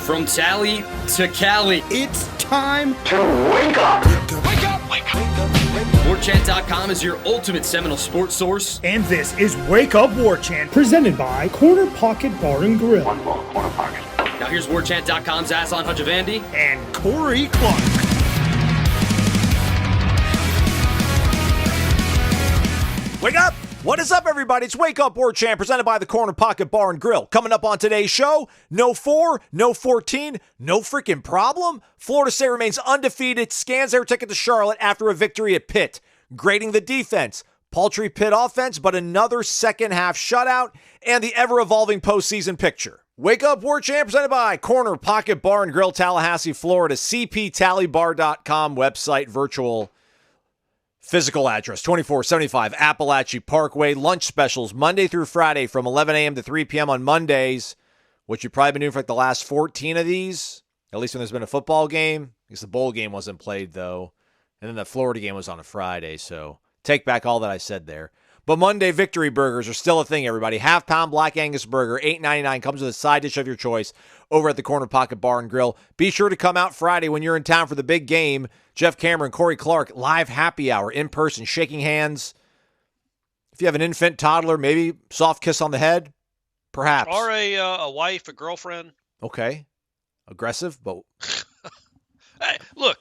From Tally to Cali, It's time to wake up. Wake up! Wake up! Warchant.com is your ultimate Seminole sports source. And this is Wake Up Warchant, presented by Corner Pocket Bar and Grill. One more corner pocket. Now here's Warchant.com's Aslan Hajavandi. And Corey Clark. Wake up! What is up, everybody? It's Wake Up Warchant, presented by the Corner Pocket Bar and Grill. Coming up on today's show, no 4, no 14, no freaking problem. Florida State remains undefeated, scans their ticket to Charlotte after a victory at Pitt. Grading the defense, paltry Pitt offense, but another second-half shutout, and the ever-evolving postseason picture. Wake Up Warchant, presented by Corner Pocket Bar and Grill, Tallahassee, Florida. cptallybar.com website, virtual physical address, 2475 Appalachia Parkway. Lunch specials Monday through Friday from 11 a.m. to 3 p.m. on Mondays, which you've probably been doing for like the last 14 of these, at least when there's been a football game. Because the bowl game wasn't played, though. And then the Florida game was on a Friday, so take back all that I said there. But Monday victory burgers are still a thing, everybody. Half-pound Black Angus burger, $8.99, comes with a side dish of your choice over at the Corner Pocket Bar and Grill. Be sure to come out Friday when you're in town for the big game. Jeff Cameron, Corey Clark, live happy hour, in person, shaking hands. If you have an infant, toddler, maybe soft kiss on the head, perhaps. Or a wife, a girlfriend. Okay. Aggressive, but... Hey, look,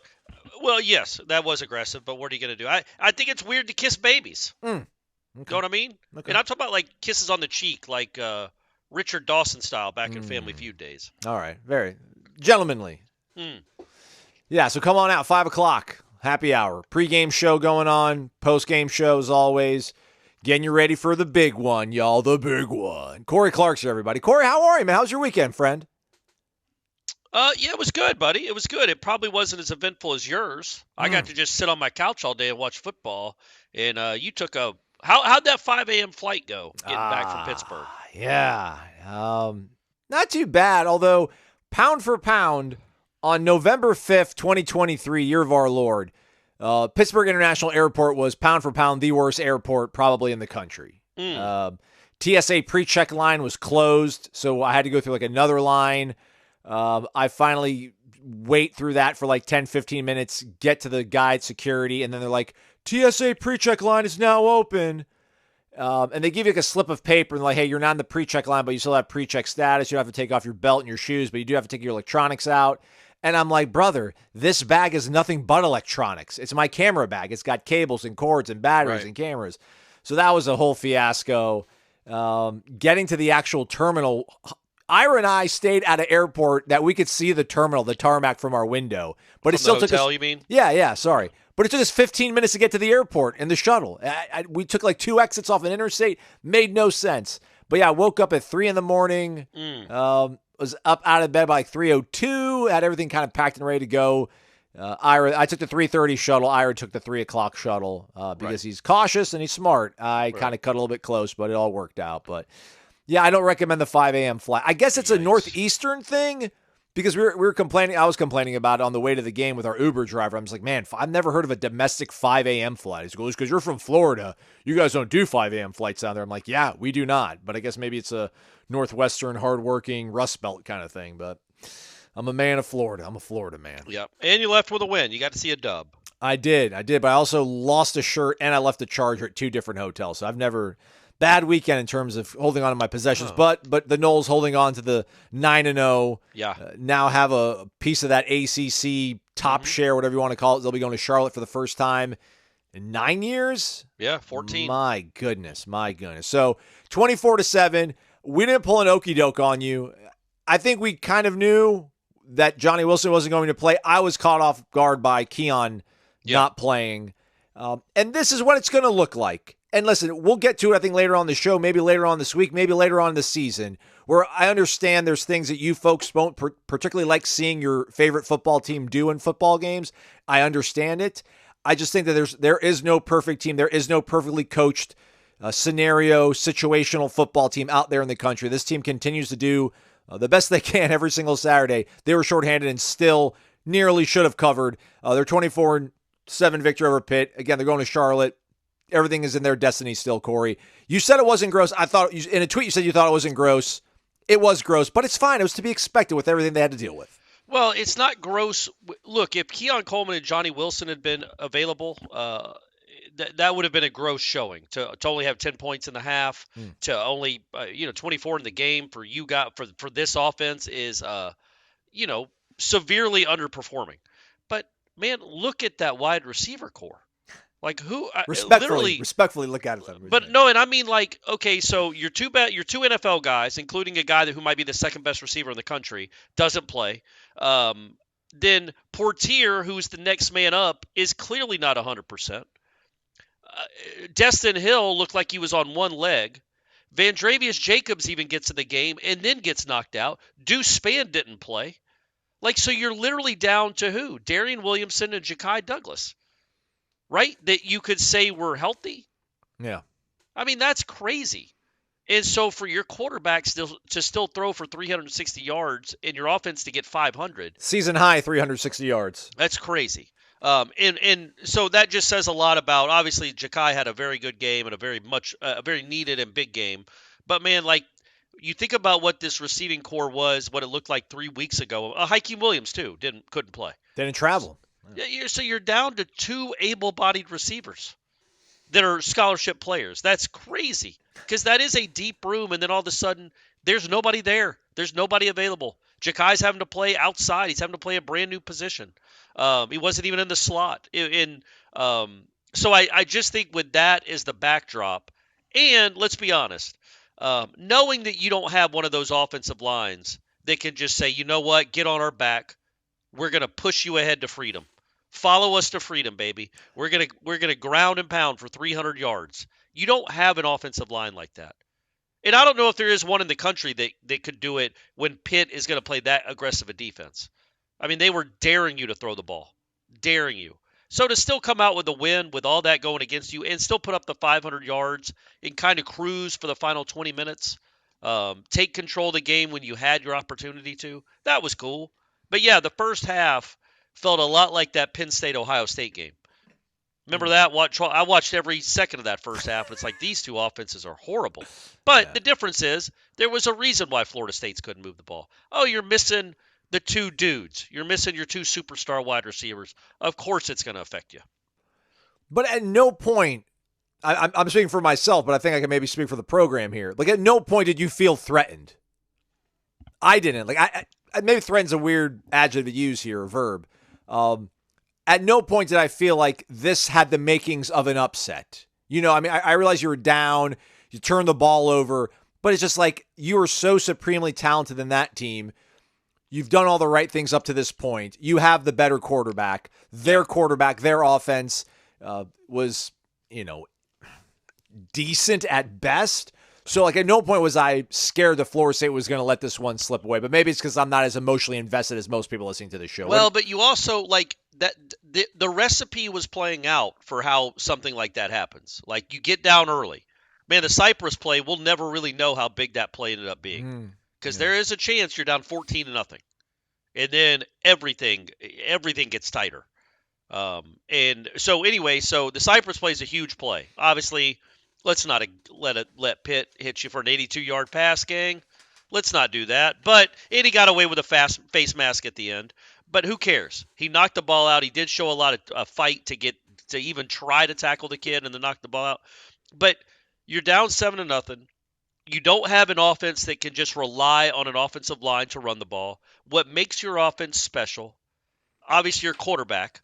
well, yes, that was aggressive, but what are you going to do? I think it's weird to kiss babies. Okay. You know what I mean? Okay. And I'm talking about like kisses on the cheek, like Richard Dawson style back in Family Feud days. All right. Very gentlemanly. Yeah, so come on out, 5 o'clock, happy hour. Pre-game show going on, post-game show as always. Getting you ready for the big one, y'all, the big one. Corey Clark's here, everybody. Corey, how are you, man? How's your weekend, friend? Yeah, it was good, buddy. It was good. It probably wasn't as eventful as yours. I got to just sit on my couch all day and watch football. And you took a – how'd that 5 a.m. flight go getting back from Pittsburgh? Yeah. Not too bad, although pound for pound – on November 5th, 2023, year of our Lord, Pittsburgh International Airport was pound for pound the worst airport probably in the country. TSA pre-check line was closed, so I had to go through like another line. I finally wait through that for like 10, 15 minutes, get to the guide security, and then they're like, TSA pre-check line is now open. And they give you like a slip of paper and like, hey, you're not in the pre-check line, but you still have pre-check status. You don't have to take off your belt and your shoes, but you do have to take your electronics out. And I'm like, brother, this bag is nothing but electronics. It's my camera bag. It's got cables and cords and batteries and cameras. So that was a whole fiasco. Getting to the actual terminal, Ira and I stayed at an airport that we could see the terminal, the tarmac from our window. But it still took us. You mean? Yeah, sorry. But it took us 15 minutes to get to the airport in the shuttle. We took like 2 exits off an interstate. Made no sense. But yeah, I woke up at 3 in the morning. Was up out of bed by like 3:02. Had everything kind of packed and ready to go. I took the 3:30 shuttle. Ira took the 3 o'clock shuttle because he's cautious and he's smart. I kind of cut a little bit close, but it all worked out. But yeah, I don't recommend the 5 a.m. flight. I guess it's a Northeastern thing. Because we were complaining, I was complaining about it on the way to the game with our Uber driver. I'm just like, man, I've never heard of a domestic 5 a.m. flight. He goes, because you're from Florida, you guys don't do 5 a.m. flights down there. I'm like, yeah, we do not. But I guess maybe it's a Northwestern, hardworking, Rust Belt kind of thing. But I'm a man of Florida. I'm a Florida man. Yep. And you left with a win. You got to see a dub. I did. But I also lost a shirt and I left a charger at 2 different hotels. So I've never... Bad weekend in terms of holding on to my possessions, but the Noles holding on to the 9-0. Yeah. Now have a piece of that ACC top share, whatever you want to call it. They'll be going to Charlotte for the first time in 9 years. Yeah, 14. My goodness. So 24-7. We didn't pull an okie doke on you. I think we kind of knew that Johnny Wilson wasn't going to play. I was caught off guard by Keon not playing, and this is what it's going to look like. And listen, we'll get to it, I think, later on the show, maybe later on this week, maybe later on in the season, where I understand there's things that you folks won't particularly like seeing your favorite football team do in football games. I understand it. I just think that there is no perfect team. There is no perfectly coached situational football team out there in the country. This team continues to do the best they can every single Saturday. They were shorthanded and still nearly should have covered. Their 24-7 victory over Pitt. Again, they're going to Charlotte. Everything is in their destiny still, Corey. You said it wasn't gross. I thought in a tweet you said you thought it wasn't gross. It was gross, but it's fine. It was to be expected with everything they had to deal with. Well, it's not gross. Look, if Keon Coleman and Johnny Wilson had been available, that would have been a gross showing to only have 10 points in the half, to only 24 in the game for this offense is severely underperforming. But man, look at that wide receiver core. Like who respectfully look at it. But no, and I mean like, okay, so your two NFL guys, including a guy who might be the second best receiver in the country, doesn't play. Then Portier, who's the next man up, is clearly not 100%. Destin Hill looked like he was on one leg. Vandravius Jacobs even gets in the game and then gets knocked out. Deuce Spann didn't play. Like, so you're literally down to who? Darian Williamson and Ja'Kai Douglas. Right? That you could say were healthy? Yeah. I mean, that's crazy. And so for your quarterback to still throw for 360 yards and your offense to get 500. Season high 360 yards. That's crazy. And so that just says a lot about, obviously, Ja'Kai had a very good game and a very needed and big game. But, man, like, you think about what this receiving core was, what it looked like 3 weeks ago. Hakeem Williams, too, couldn't play. Didn't travel. So you're down to 2 able-bodied receivers that are scholarship players. That's crazy because that is a deep room, and then all of a sudden there's nobody there. There's nobody available. Ja'Kai's having to play outside. He's having to play a brand-new position. He wasn't even in the slot. So I just think with that as the backdrop, and let's be honest, knowing that you don't have one of those offensive lines that can just say, you know what, get on our back. We're going to push you ahead to freedom. Follow us to freedom, baby. We're gonna ground and pound for 300 yards. You don't have an offensive line like that. And I don't know if there is one in the country that could do it when Pitt is going to play that aggressive a defense. I mean, they were daring you to throw the ball. Daring you. So to still come out with a win with all that going against you and still put up the 500 yards and kind of cruise for the final 20 minutes, take control of the game when you had your opportunity to, that was cool. But yeah, the first half felt a lot like that Penn State-Ohio State game. Remember that? I watched every second of that first half, and it's like these two offenses are horrible. But the difference is there was a reason why Florida State's couldn't move the ball. Oh, you're missing the two dudes. You're missing your two superstar wide receivers. Of course it's going to affect you. But at no point, I'm speaking for myself, but I think I can maybe speak for the program here. Like, at no point did you feel threatened. I didn't. Like, I maybe threaten's a weird adjective to use here, or verb. At no point did I feel like this had the makings of an upset. You know, I mean, I realize you were down, you turned the ball over, but it's just like you are so supremely talented in that team. You've done all the right things up to this point. You have the better quarterback. Their offense was, decent at best. So, like, at no point was I scared that Florida State was going to let this one slip away. But maybe it's because I'm not as emotionally invested as most people listening to this show. Well, but you also, like, that the recipe was playing out for how something like that happens. Like, you get down early. Man, the Cypress play, we'll never really know how big that play ended up being. Because there is a chance you're down 14-0. And then everything gets tighter. And so, anyway, the Cypress play is a huge play. Obviously, let's not let Pitt hit you for an 82-yard pass, gang. Let's not do that. And he got away with a face mask at the end. But who cares? He knocked the ball out. He did show a lot of fight to even try to tackle the kid and then knock the ball out. But you're down 7-0. You don't have an offense that can just rely on an offensive line to run the ball. What makes your offense special? Obviously, your quarterback.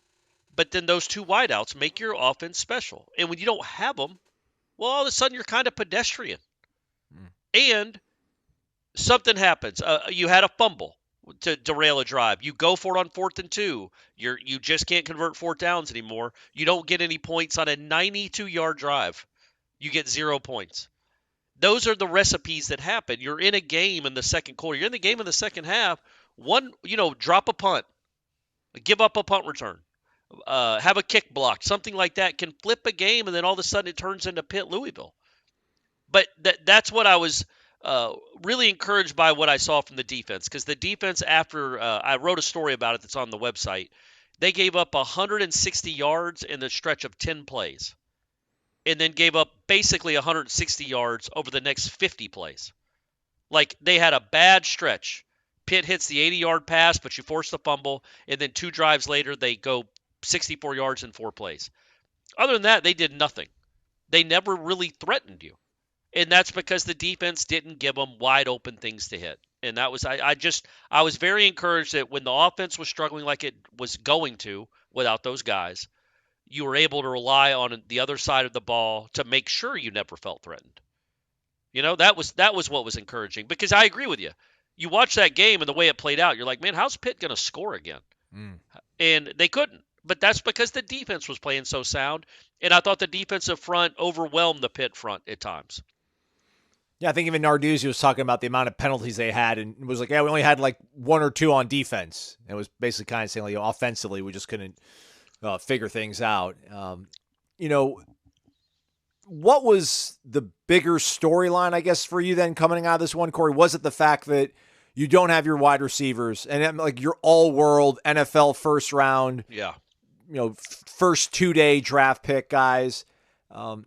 But then those two wideouts make your offense special. And when you don't have them, well, all of a sudden you're kind of pedestrian. And something happens. You had a fumble to derail a drive. You go for it on 4th and 2. You just can't convert 4th downs anymore. You don't get any points on a 92-yard drive. You get 0 points. Those are the recipes that happen. You're in a game in the second quarter. You're in the game in the second half. Drop a punt. Give up a punt return. Have a kick blocked. Something like that can flip a game, and then all of a sudden it turns into Pitt Louisville. But that's what I was really encouraged by what I saw from the defense. Because the defense, after I wrote a story about it that's on the website, they gave up 160 yards in the stretch of 10 plays. And then gave up basically 160 yards over the next 50 plays. Like, they had a bad stretch. Pitt hits the 80-yard pass, but you force the fumble, and then 2 drives later, they go 64 yards in 4 plays. Other than that, they did nothing. They never really threatened you. And that's because the defense didn't give them wide open things to hit. And that was, I was very encouraged that when the offense was struggling like it was going to without those guys, you were able to rely on the other side of the ball to make sure you never felt threatened. That was what was encouraging, because I agree with you. You watch that game and the way it played out, you're like, man, how's Pitt going to score again? And they couldn't. But that's because the defense was playing so sound, and I thought the defensive front overwhelmed the Pitt front at times. Yeah, I think even Narduzzi was talking about the amount of penalties they had, and was like, yeah, we only had like 1 or 2 on defense. And it was basically kind of saying, like, offensively, we just couldn't figure things out. What was the bigger storyline, I guess, for you then coming out of this one, Corey? Was it the fact that you don't have your wide receivers and like your all-world NFL first round, first 2-day draft pick guys,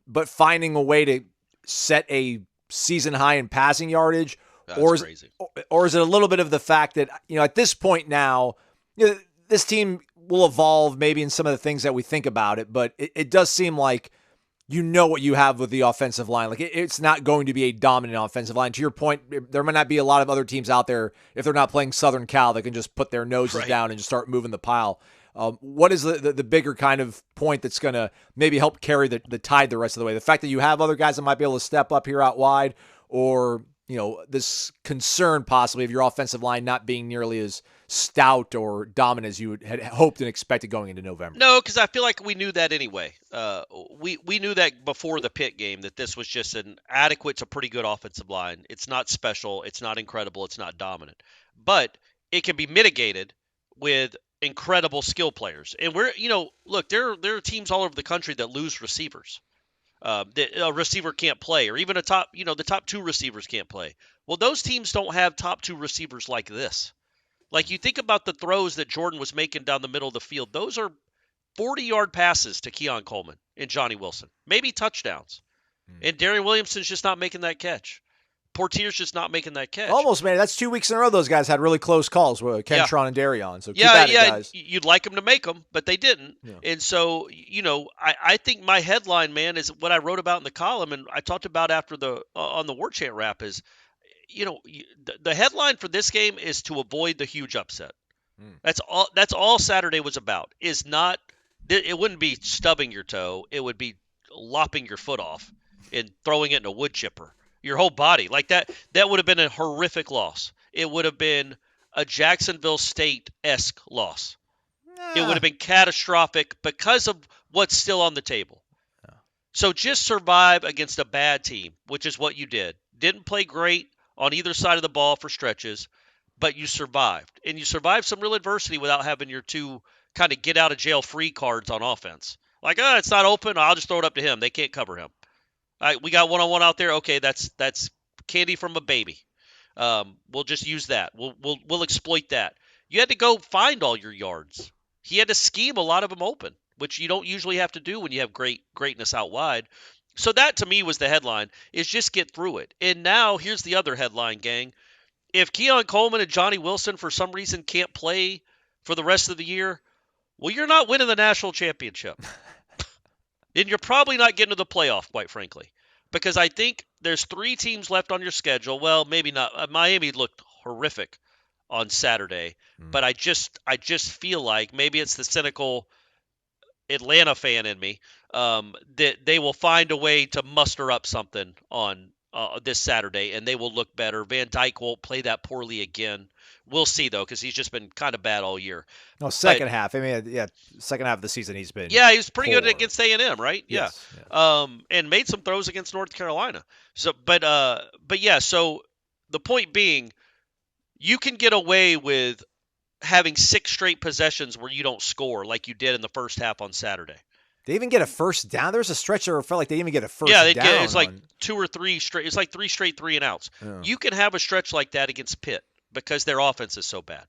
but finding a way to set a season high in passing yardage? That's crazy. Or is it a little bit of the fact that, at this point now, this team will evolve maybe in some of the things that we think about it, but it does seem like what you have with the offensive line. Like, it's not going to be a dominant offensive line. To your point, there might not be a lot of other teams out there, if they're not playing Southern Cal, that can just put their noses down and just start moving the pile. What is the bigger kind of point that's going to maybe help carry the tide the rest of the way? The fact that you have other guys that might be able to step up here out wide, or this concern possibly of your offensive line not being nearly as stout or dominant as you had hoped and expected going into November? No, because I feel like we knew that anyway. We knew that before the Pitt game, that this was just an adequate to pretty good offensive line. It's not special. It's not incredible. It's not dominant. But it can be mitigated with incredible skill players. And look, there are teams all over the country that lose receivers. A receiver can't play, or even the top 2 receivers can't play. Well, those teams don't have top 2 receivers like this. Like, you think about the throws that Jordan was making down the middle of the field. Those are 40-yard passes to Keon Coleman and Johnny Wilson, maybe touchdowns. And Darian Williamson's just not making that catch. Portier's just not making that catch. Almost, man. That's 2 weeks in a row those guys had really close calls with Kentron and Darion. So keep at it, guys. You'd like them to make them, but they didn't. Yeah. And so, I think my headline, man, is what I wrote about in the column, and I talked about after on the Warchant wrap is, the headline for this game is to avoid the huge upset. That's all Saturday was about. It wouldn't be stubbing your toe. It would be lopping your foot off and throwing it in a wood chipper. Your whole body. Like that would have been a horrific loss. It would have been a Jacksonville State-esque loss. It would have been catastrophic because of what's still on the table. Yeah. So just survive against a bad team, which is what you did. Didn't play great on either side of the ball for stretches, but you survived. And you survived some real adversity without having your 2 kind of get-out-of-jail-free cards on offense. Like, it's not open, I'll just throw it up to him. They can't cover him. All right, we got one-on-one out there. Okay, that's candy from a baby. We'll just use that. We'll exploit that. You had to go find all your yards. He had to scheme a lot of them open, which you don't usually have to do when you have greatness out wide. So that, to me, was the headline, is just get through it. And now here's the other headline, gang. If Keon Coleman and Johnny Wilson for some reason can't play for the rest of the year, well, you're not winning the national championship. Then you're probably not getting to the playoff, quite frankly, because I think there's 3 teams left on your schedule. Well, maybe not. Miami looked horrific on Saturday, but I just feel like maybe it's the cynical Atlanta fan in me that they will find a way to muster up something on this Saturday, and they will look better. Van Dyke won't play that poorly again. We'll see, though, because he's just been kind of bad all year. No, second half. I mean, second half of the season he's been. Yeah, he was pretty poor. good against A&M, right? Yes, yeah. And made some throws against North Carolina. So, but yeah. So the point being, you can get away with having 6 straight possessions where you don't score like you did in the first half on Saturday. They even get a first down. There's a stretch where it felt like they even get a first down. Yeah, it's like 2 or 3 straight. It's like 3 straight 3-and-outs. Yeah. You can have a stretch like that against Pitt because their offense is so bad.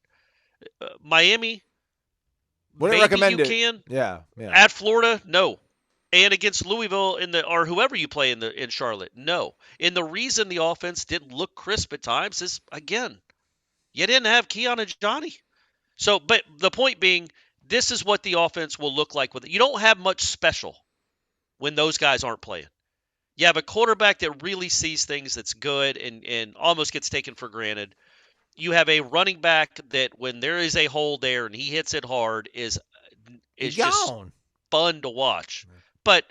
Miami, wouldn't recommend you it. can. Yeah. At Florida, no. And against Louisville or whoever you play in Charlotte, no. And the reason the offense didn't look crisp at times is, again, you didn't have Keon and Johnny. So, but the point being, this is what the offense will look like with it. You don't have much special when those guys aren't playing. You have a quarterback that really sees things that's good and almost gets taken for granted. You have a running back that when there is a hole there and he hits it hard is just fun to watch. But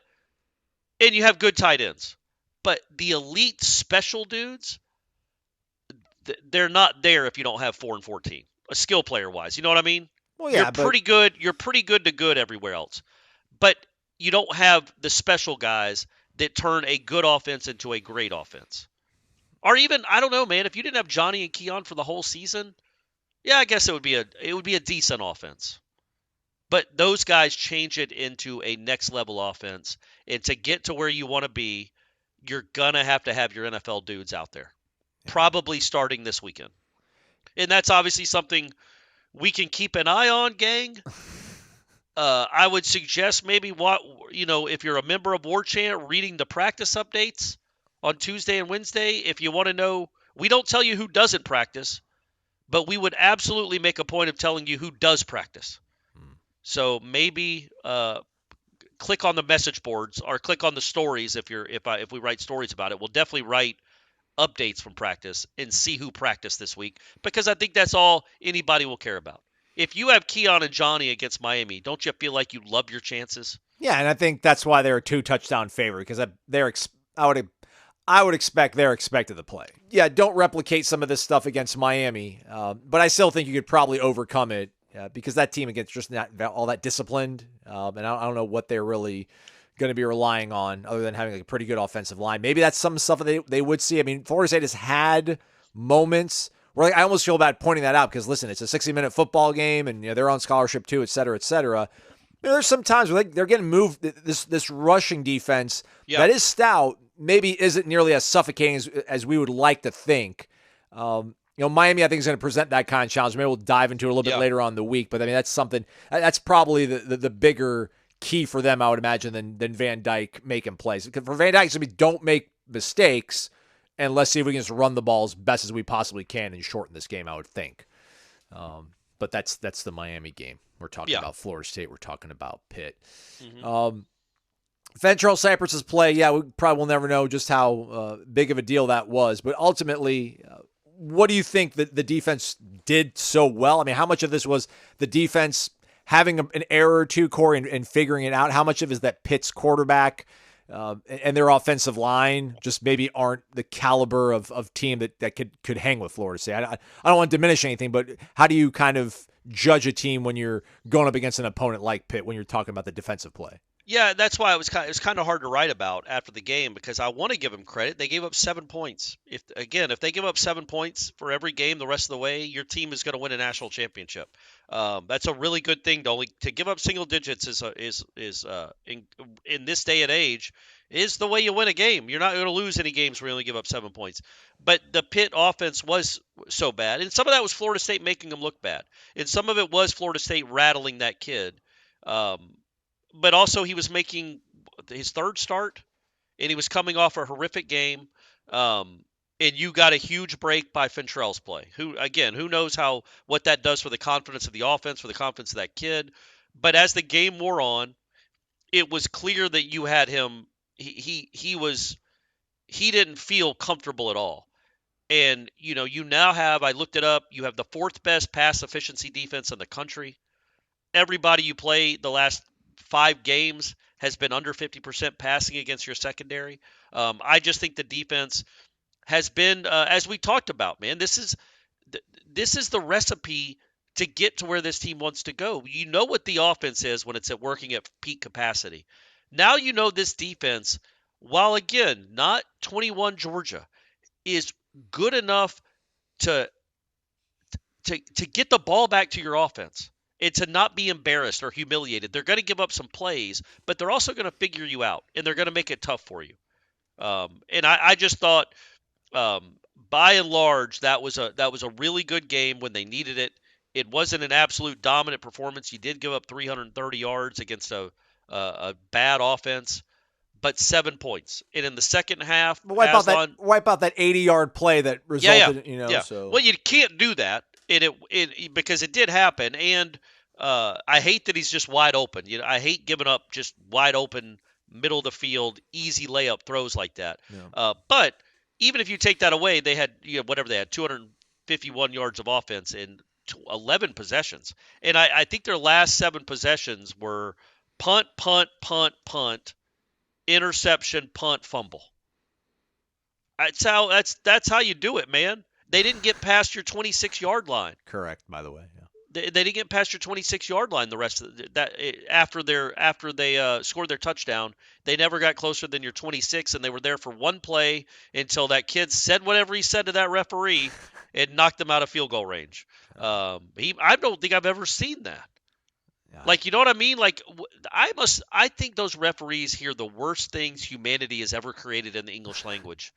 and you have good tight ends. But the elite special dudes, they're not there if you don't have 4 and 14. A skill player wise, you know what I mean? Well, yeah, pretty good. You're pretty good to good everywhere else. But you don't have the special guys that turn a good offense into a great offense. Or even, I don't know, man, if you didn't have Johnny and Keon for the whole season, yeah, I guess it would be a decent offense. But those guys change it into a next level offense. And to get to where you want to be, you're going to have your NFL dudes out there. Yeah. Probably starting this weekend. And that's obviously something we can keep an eye on, gang. I would suggest maybe if you're a member of Warchant, reading the practice updates on Tuesday and Wednesday. If you want to know, we don't tell you who doesn't practice, but we would absolutely make a point of telling you who does practice. So maybe click on the message boards or click on the stories if we write stories about it. We'll definitely write updates from practice and see who practiced this week, because I think that's all anybody will care about. If you have Keon and Johnny against Miami, don't you feel like you love your chances? Yeah, and I think that's why they're a 2-touchdown favorite, because I would expect they're expected to play. Yeah, don't replicate some of this stuff against Miami, but I still think you could probably overcome it because that team against just not all that disciplined, and I don't know what they're really going to be relying on other than having a pretty good offensive line. Maybe that's some stuff that they would see. I mean, Florida State has had moments where I almost feel bad pointing that out because, listen, it's a 60-minute football game, and they're on scholarship too, et cetera, et cetera. There's some times where they're getting moved. This rushing defense that is stout maybe isn't nearly as suffocating as we would like to think. Miami, I think, is going to present that kind of challenge. Maybe we'll dive into it a little bit later on in the week, but I mean, that's something that's probably the bigger key for them, I would imagine, than Van Dyke making plays. Because for Van Dyke, it's going to be don't make mistakes, and let's see if we can just run the ball as best as we possibly can and shorten this game, I would think. But that's the Miami game. We're talking about Florida State. We're talking about Pitt. Mm-hmm. Fentrell Cypress's play, we probably will never know just how big of a deal that was. But ultimately, what do you think that the defense did so well? I mean, how much of this was the defense having an error or two, Corey, and figuring it out? How much of it is that Pitt's quarterback and their offensive line just maybe aren't the caliber of team that could hang with Florida State? I don't want to diminish anything, but how do you kind of judge a team when you're going up against an opponent like Pitt when you're talking about the defensive play? Yeah, that's why it was kind of hard to write about after the game, because I want to give them credit. They gave up 7 points. If they give up 7 points for every game the rest of the way, your team is going to win a national championship. That's a really good thing. To give up single digits is in this day and age is the way you win a game. You're not going to lose any games where you only give up 7 points. But the Pitt offense was so bad, and some of that was Florida State making them look bad, and some of it was Florida State rattling that kid. But also he was making his third start, and he was coming off a horrific game. And you got a huge break by Fentrell's play. Who knows what that does for the confidence of the offense, for the confidence of that kid. But as the game wore on, it was clear that you had him. He didn't feel comfortable at all. And you now have, I looked it up, you have the 4th best pass efficiency defense in the country. Everybody you play the last 5 games has been under 50% passing against your secondary. I just think the defense has been, as we talked about, man, this is the recipe to get to where this team wants to go. You know what the offense is when it's working at peak capacity. Now you know this defense, while again not 21 Georgia, is good enough to get the ball back to your offense. And to not be embarrassed or humiliated. They're going to give up some plays, but they're also going to figure you out, and they're going to make it tough for you. And I just thought, by and large, that was a really good game when they needed it. It wasn't an absolute dominant performance. You did give up 330 yards against a a bad offense, but 7 points. And in the second half, wipe out that 80-yard play that resulted, So well, you can't do that, because it did happen. And I hate that he's just wide open. I hate giving up just wide open, middle of the field, easy layup throws like that. Yeah. But even if you take that away, they had whatever they had, 251 yards of offense in 11 possessions. And I think their last 7 possessions were punt, interception, punt, fumble. That's how you do it, man. They didn't get past your 26-yard line. Correct, by the way. Yeah. They didn't get past your 26-yard line the rest of that after they scored their touchdown. They never got closer than your 26, and they were there for one play until that kid said whatever he said to that referee and knocked them out of field goal range. I don't think I've ever seen that. Yeah. Like, you know what I mean? Like, I think those referees hear the worst things humanity has ever created in the English language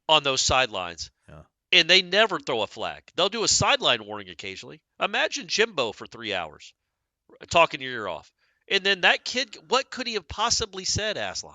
on those sidelines. Yeah. And they never throw a flag. They'll do a sideline warning occasionally. Imagine Jimbo for 3 hours talking your ear off. And then that kid, what could he have possibly said, Aslan?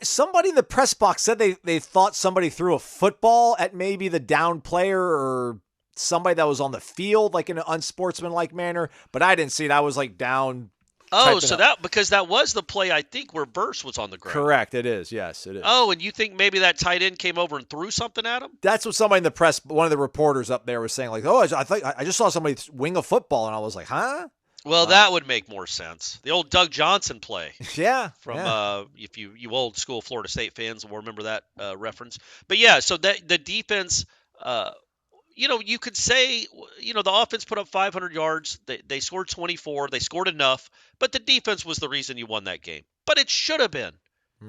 Somebody in the press box said they thought somebody threw a football at maybe the down player or somebody that was on the field, like in an unsportsmanlike manner, but I didn't see it. I was like down. Oh, so because that was the play, I think, where Burst was on the ground. Correct. It is. Yes, it is. Oh, and you think maybe that tight end came over and threw something at him? That's what somebody in the press, one of the reporters up there was saying, like, oh, I just saw somebody wing a football, and I was like, huh? Well, that would make more sense. The old Doug Johnson play. Yeah. From if you old school Florida State fans will remember that reference. But yeah, so the defense, you could say, the offense put up 500 yards. They scored 24. They scored enough, but the defense was the reason you won that game. But it should have been,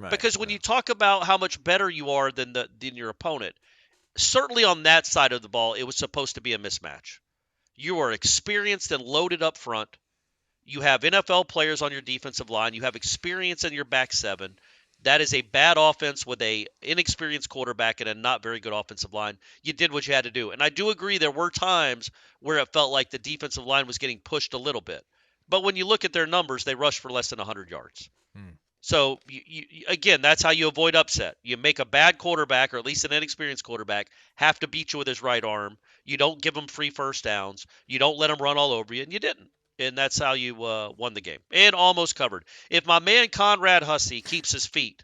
because when you talk about how much better you are than your opponent, certainly on that side of the ball, it was supposed to be a mismatch. You are experienced and loaded up front. You have NFL players on your defensive line. You have experience in your back seven. That is a bad offense with a inexperienced quarterback and a not very good offensive line. You did what you had to do. And I do agree there were times where it felt like the defensive line was getting pushed a little bit. But when you look at their numbers, they rushed for less than 100 yards. So, again, that's how you avoid upset. You make a bad quarterback, or at least an inexperienced quarterback, have to beat you with his right arm. You don't give him free first downs. You don't let him run all over you, and you didn't. And that's how you won the game. And almost covered. If my man Conrad Hussey keeps his feet,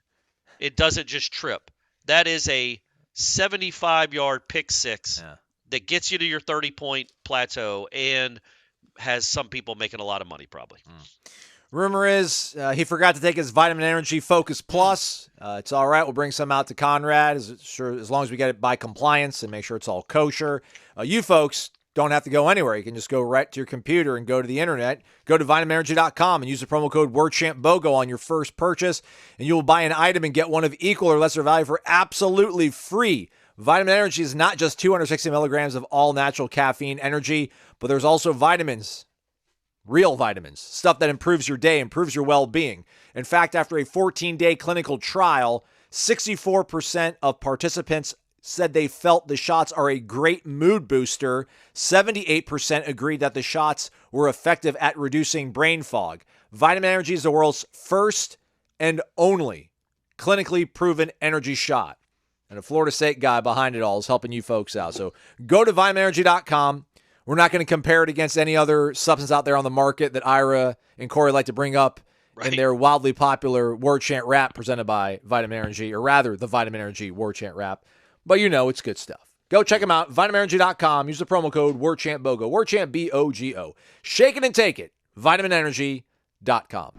it doesn't just trip. That is a 75-yard pick six that gets you to your 30-point plateau and has some people making a lot of money probably. Rumor is he forgot to take his Vitamin Energy Focus Plus. It's all right. We'll bring some out to Conrad as long as we get it by compliance and make sure it's all kosher. You folks don't have to go anywhere. You can just go right to your computer and go to the internet. Go to vitaminenergy.com and use the promo code WARCHANTBOGO on your first purchase, and you will buy an item and get one of equal or lesser value for absolutely free. Vitamin Energy is not just 260 milligrams of all-natural caffeine energy, but there's also vitamins. Real vitamins, stuff that improves your day, improves your well-being. In fact, after a 14-day clinical trial, 64% of participants said they felt the shots are a great mood booster. 78% agreed that the shots were effective at reducing brain fog. Vitamin Energy is the world's first and only clinically proven energy shot. And a Florida State guy behind it all is helping you folks out. So go to vitaminenergy.com. We're not going to compare it against any other substance out there on the market that Ira and Corey like to bring up in their wildly popular War Chant rap presented by Vitamin Energy, or rather the Vitamin Energy War Chant rap. But it's good stuff. Go check them out, vitaminenergy.com. Use the promo code WARCHANTBOGO, WARCHANT BOGO. Shake it and take it, vitaminenergy.com.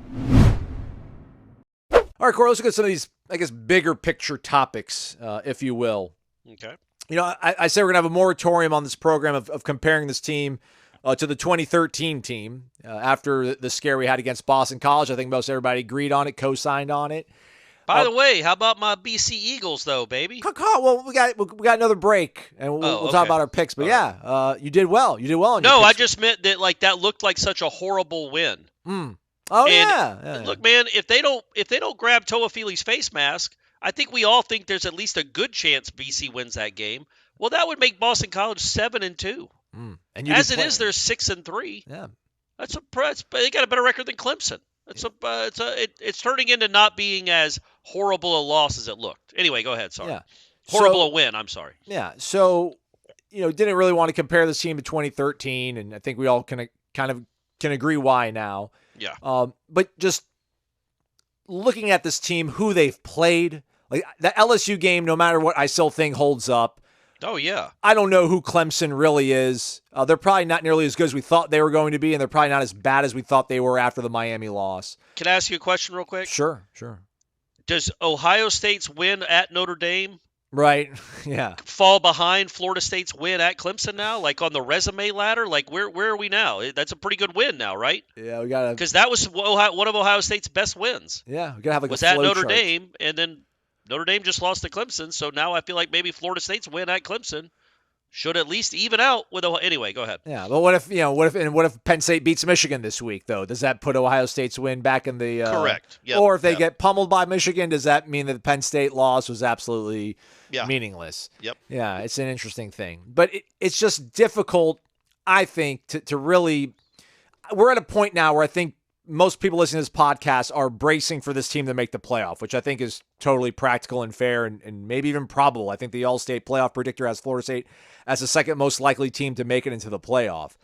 All right, Corey, let's look at some of these, bigger picture topics, if you will. Okay. I say we're going to have a moratorium on this program of comparing this team to the 2013 team after the scare we had against Boston College. I think most everybody agreed on it, co-signed on it. By the way, how about my BC Eagles, though, baby? Well, we got another break, and we'll talk about our picks. But you did well. You did well. No, I just meant that that looked like such a horrible win. Oh, and yeah. Look, man, if they don't grab Toafili's face mask, I think we all think there's at least a good chance BC wins that game. Well, that would make Boston College 7-2. And as it is, they're 6-3. Yeah, That's they got a better record than Clemson. It's turning into not being as horrible a loss as it looked. Anyway, go ahead. Sorry. Yeah. Horrible a win. I'm sorry. Yeah. So, didn't really want to compare this team to 2013, and I think we all kind of can agree why now. Yeah. But just looking at this team, who they've played, like the LSU game, no matter what, I still think holds up. Oh, yeah. I don't know who Clemson really is. They're probably not nearly as good as we thought they were going to be, and they're probably not as bad as we thought they were after the Miami loss. Can I ask you a question real quick? Sure. Does Ohio State's win at Notre Dame Right. Yeah. fall behind Florida State's win at Clemson now? Like on the resume ladder? Like where are we now? That's a pretty good win now, right? Yeah, we got to. Because that was one of Ohio State's best wins. Yeah, we got to have like was a at flow Notre chart. Dame, and then Notre Dame just lost to Clemson. So now I feel like maybe Florida State's win at Clemson should at least even out with Ohio. Anyway, go ahead. Yeah, but what if Penn State beats Michigan this week though? Does that put Ohio State's win back in the correct? Yep. Or if they get pummeled by Michigan, does that mean that the Penn State loss was absolutely meaningless? Yep. Yeah, it's an interesting thing, but it's just difficult, I think, to really. We're at a point now where I think most people listening to this podcast are bracing for this team to make the playoff, which I think is totally practical and fair and maybe even probable. I think the All-State playoff predictor has Florida State as the second most likely team to make it into the playoff.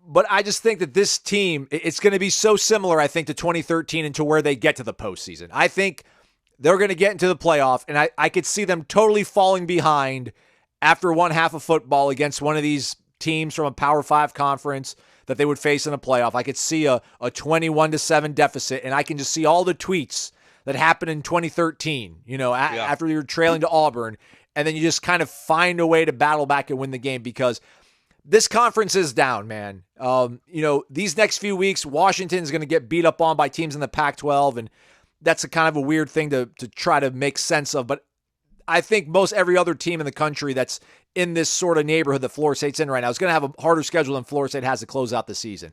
But I just think that this team, it's going to be so similar, I think, to 2013 and to where they get to the postseason. I think they're going to get into the playoff, and I could see them totally falling behind after one half of football against one of these teams from a Power 5 conference that they would face in a playoff. I could see a 21-7 deficit, and I can just see all the tweets that happened in 2013, after you were trailing to Auburn, and then you just kind of find a way to battle back and win the game because this conference is down, man. These next few weeks, Washington is going to get beat up on by teams in the Pac-12, and that's a kind of a weird thing to try to make sense of, but I think most every other team in the country that's in this sort of neighborhood that Florida State's in right now is going to have a harder schedule than Florida State has to close out the season.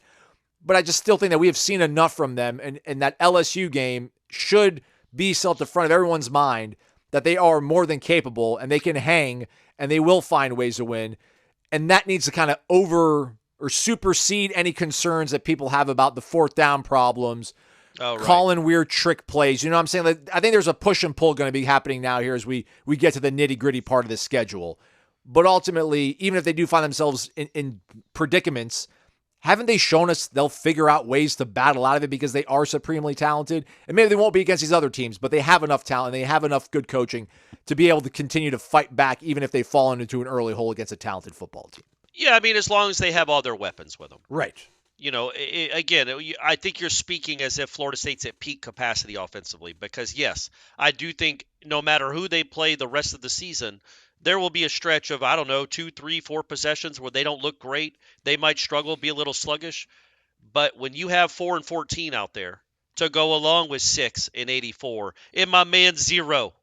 But I just still think that we have seen enough from them, and that LSU game should be still at the front of everyone's mind that they are more than capable, and they can hang, and they will find ways to win. And that needs to kind of over or supersede any concerns that people have about the fourth down problems, calling weird trick plays. You know what I'm saying? Like, I think there's a push and pull going to be happening now here as we get to the nitty-gritty part of the schedule. But ultimately, even if they do find themselves in predicaments, haven't they shown us they'll figure out ways to battle out of it because they are supremely talented? And maybe they won't be against these other teams, but they have enough talent, they have enough good coaching to be able to continue to fight back even if they've fallen into an early hole against a talented football team. Yeah, I mean, as long as they have all their weapons with them. Right. I think you're speaking as if Florida State's at peak capacity offensively because, yes, I do think no matter who they play the rest of the season, there will be a stretch of, 2, 3, 4 possessions where they don't look great. They might struggle, be a little sluggish. But when you have 4 and 14 out there to go along with 6 and 84, and my man 0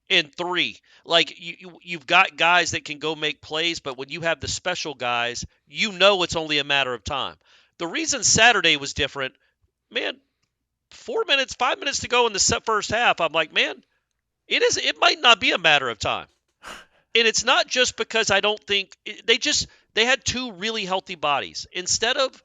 and 3, like you've got guys that can go make plays, but when you have the special guys, it's only a matter of time. The reason Saturday was different, man, 5 minutes to go in the first half, I'm like, man, it might not be a matter of time. And it's not just because I don't think they had 2 really healthy bodies. Instead of,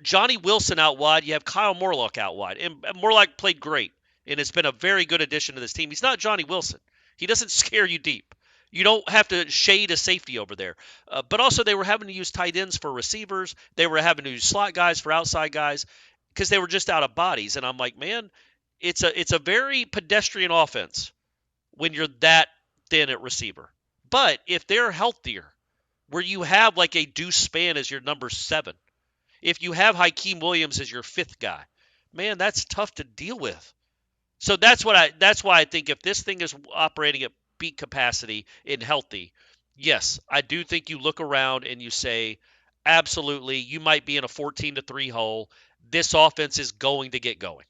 Johnny Wilson out wide, you have Kyle Morlock out wide. And Morlock played great. And it's been a very good addition to this team. He's not Johnny Wilson. He doesn't scare you deep. You don't have to shade a safety over there. But also they were having to use tight ends for receivers. They were having to use slot guys for outside guys because they were just out of bodies. And I'm like, man, it's a very pedestrian offense when you're that thin at receiver. But if they're healthier, where you have like a Deuce Spann as your number 7, if you have Hakeem Williams as your 5th guy, man, that's tough to deal with. So that's why I think if this thing is operating at peak capacity and healthy, yes, I do think you look around and you say, absolutely, you might be in a 14-3 hole. This offense is going to get going.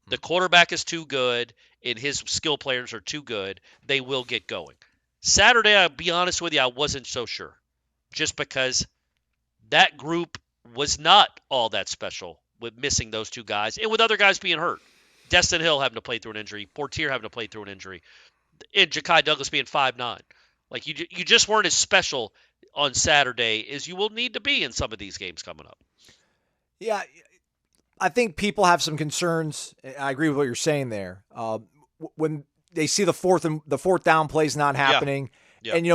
The quarterback is too good, and his skill players are too good. They will get going. Saturday, I'll be honest with you, I wasn't so sure. Just because that group was not all that special with missing those 2 guys and with other guys being hurt. Destin Hill having to play through an injury. Portier having to play through an injury. And Ja'Kai Douglas being 5'9". Like, you just weren't as special on Saturday as you will need to be in some of these games coming up. Yeah, I think people have some concerns. I agree with what you're saying there. When they see the fourth down plays not happening, Yeah. and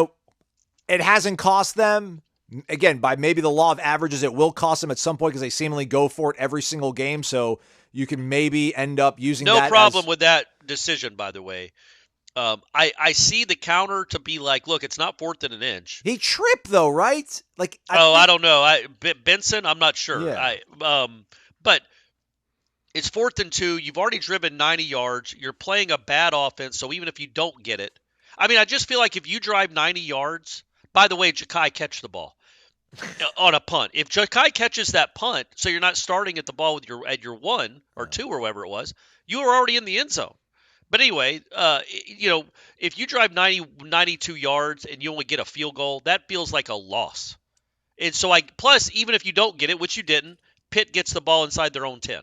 it hasn't cost them. Again, by maybe the law of averages, it will cost them at some point because they seemingly go for it every single game. So you can maybe end up using that. No problem with that decision, by the way. I see the counter to be like, look, it's not 4th and an inch. He tripped though, right? Like, I don't know. Benson, I'm not sure. Yeah. But it's 4th and 2. You've already driven 90 yards. You're playing a bad offense, so even if you don't get it, I mean, I just feel like if you drive 90 yards. By the way, Ja'Kai catch the ball on a punt. If Ja'Kai catches that punt, so you're not starting at the ball with at your 1 or 2 or whatever it was, you were already in the end zone. But anyway, if you drive 92 yards and you only get a field goal, that feels like a loss. And so, plus, even if you don't get it, which you didn't, Pitt gets the ball inside their own 10.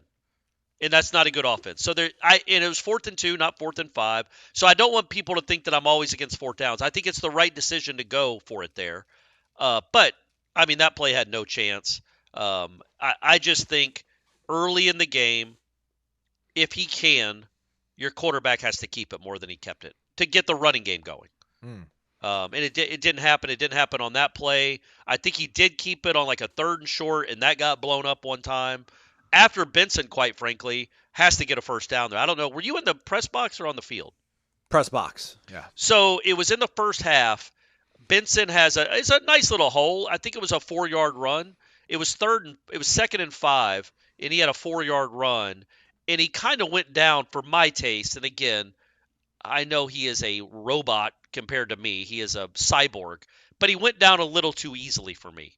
And that's not a good offense. So and it was 4th and 2, not 4th and 5. So I don't want people to think that I'm always against 4th downs. I think it's the right decision to go for it there. But I mean, that play had no chance. I just think early in the game, if he can, your quarterback has to keep it more than he kept it to get the running game going. And it didn't happen. It didn't happen on that play. I think he did keep it on like a 3rd and short, and that got blown up one time. After Benson, quite frankly, has to get a first down there. I don't know. Were you in the press box or on the field? Press box. Yeah. So it was in the first half. Benson it's a nice little hole. I think it was a 4-yard run. It was 2nd and 5, and he had a 4-yard run, and he kind of went down for my taste. And again, I know he is a robot compared to me. He is a cyborg, but he went down a little too easily for me.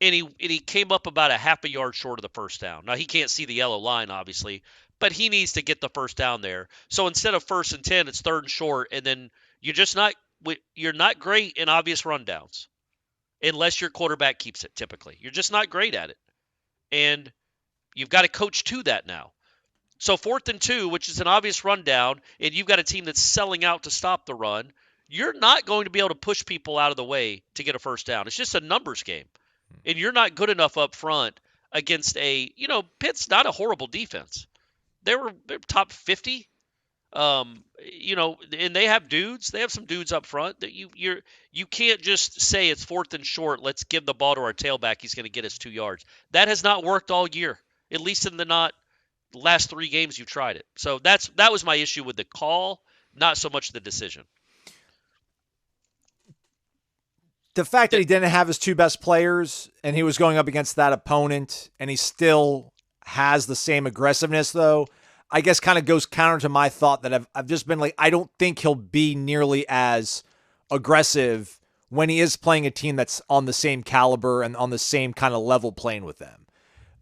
And he came up about a half a yard short of the first down. Now, he can't see the yellow line, obviously, but he needs to get the first down there. So instead of 1st and 10, it's 3rd and short, and then you're not great in obvious rundowns unless your quarterback keeps it, typically. You're just not great at it. And you've got to coach to that now. So 4th and 2, which is an obvious rundown, and you've got a team that's selling out to stop the run, you're not going to be able to push people out of the way to get a first down. It's just a numbers game. And you're not good enough up front against Pitt's not a horrible defense. They're top 50. And they have dudes. They have some dudes up front that you can't just say it's 4th and short. Let's give the ball to our tailback. He's going to get us 2 yards. That has not worked all year, at least in the last 3 games you've tried it. So that was my issue with the call, not so much the decision. The fact that he didn't have his 2 best players and he was going up against that opponent and he still has the same aggressiveness, though, I guess kind of goes counter to my thought that I've just been like, I don't think he'll be nearly as aggressive when he is playing a team that's on the same caliber and on the same kind of level playing with them.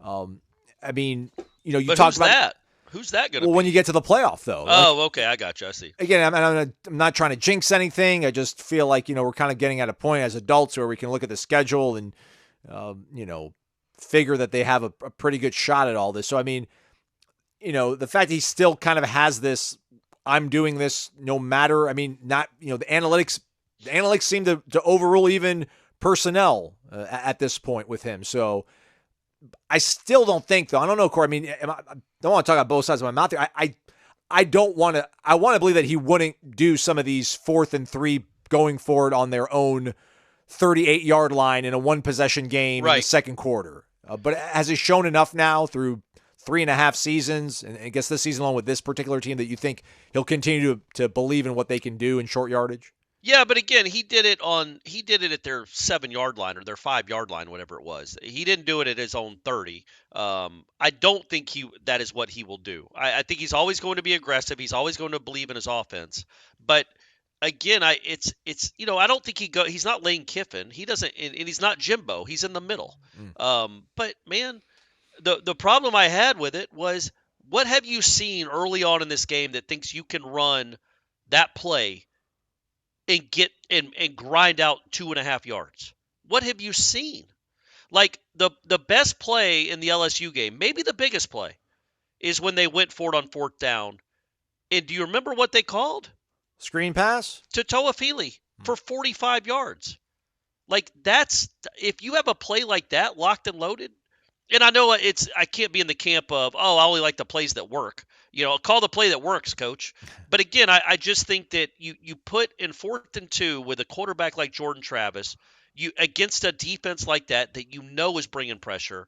I mean, you talked about that. Who's that going to be? Well, when you get to the playoff, though. Oh, okay. I got you. I see. Again, I'm not trying to jinx anything. I just feel like, we're kind of getting at a point as adults where we can look at the schedule and, figure that they have a pretty good shot at all this. So, I mean, the fact that he still kind of has this, I'm doing this no matter, I mean, not, the analytics seem to overrule even personnel at this point with him. So, I still don't think, though. I don't know, Corey. I mean, I don't want to talk about both sides of my mouth here. I don't want to. I want to believe that he wouldn't do some of these 4th and 3 going forward on their own 38-yard line in a 1-possession game in the second quarter. But has he shown enough now through 3.5 seasons, and I guess this season along with this particular team, that you think he'll continue to believe in what they can do in short yardage? Yeah, but again, he did it at their 7-yard line or their 5-yard line, whatever it was. He didn't do it at his own 30. I don't think that is what he will do. I think he's always going to be aggressive. He's always going to believe in his offense. But again, I don't think he's not Lane Kiffin. He doesn't, and he's not Jimbo. He's in the middle. But man, the problem I had with it was, what have you seen early on in this game that thinks you can run that play and get and grind out 2.5 yards? What have you seen? Like the best play in the LSU game, maybe the biggest play, is when they went for it on 4th down. And do you remember what they called? Screen pass? To Toafili for 45 yards. Like, if you have a play like that locked and loaded, And I know I can't be in the camp of, I only like the plays that work. Call the play that works, coach. But again, I just think that you put in 4th and 2 with a quarterback like Jordan Travis, you against a defense like that is bringing pressure.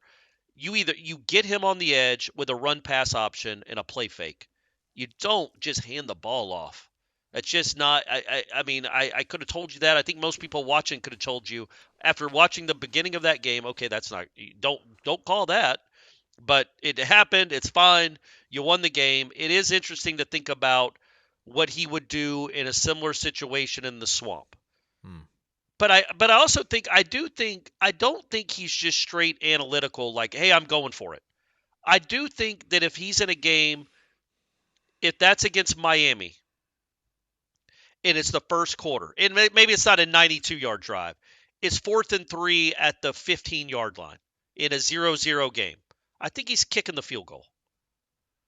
You get him on the edge with a run pass option and a play fake. You don't just hand the ball off. It's just not. I could have told you that. I think most people watching could have told you after watching the beginning of that game. Okay, that's not. Don't call that. But it happened. It's fine. You won the game. It is interesting to think about what he would do in a similar situation in the swamp. But I also think I don't think he's just straight analytical. Like, hey, I'm going for it. I do think that if he's in a game, if that's against Miami. And it's the first quarter. And maybe it's not a 92-yard drive. It's 4th and 3 at the 15-yard line in a 0-0 game. I think he's kicking the field goal.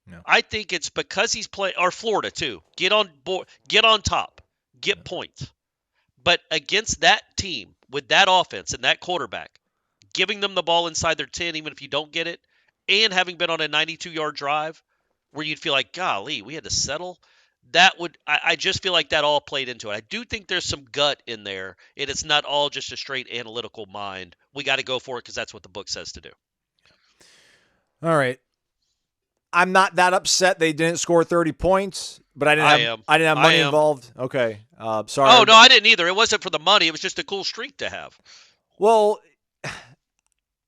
No. I think it's because he's playing – or Florida too. Get on board, get on top, get points. But against that team with that offense and that quarterback, giving them the ball inside their 10 even if you don't get it, and having been on a 92-yard drive where you'd feel like, golly, we had to settle – I just feel like that all played into it. I do think there's some gut in there, and it's not all just a straight analytical mind. We got to go for it because that's what the book says to do. All right. I'm not that upset they didn't score 30 points, but I didn't have money involved. Okay. Sorry. Oh, no, I didn't either. It wasn't for the money. It was just a cool streak to have. Well,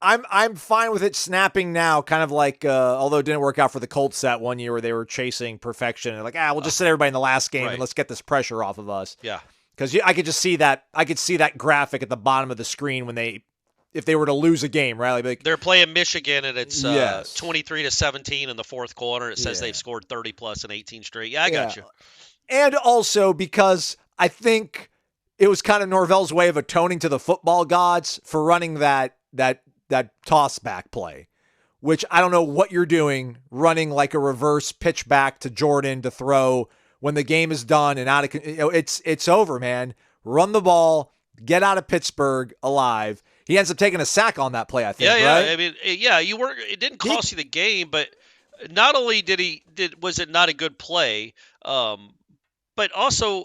I'm fine with it snapping now, kind of like, although it didn't work out for the Colts that one year where they were chasing perfection. And like, we'll just sit everybody in the last game and let's get this pressure off of us. Yeah. Because I could just see that. I could see that graphic at the bottom of the screen if they were to lose a game, right? Like, they're playing Michigan, and it's 23-17 in the fourth quarter. It says they've scored 30-plus in 18 straight. Yeah, I got you. And also because I think it was kind of Norvell's way of atoning to the football gods for running that toss back play, which I don't know what you're doing, running like a reverse pitch back to Jordan to throw when the game is done and out of it's over, man. Run the ball, get out of Pittsburgh alive. He ends up taking a sack on that play, I think. Yeah. Right? I mean, you weren't. It didn't cost you the game, but not only was it not a good play, but also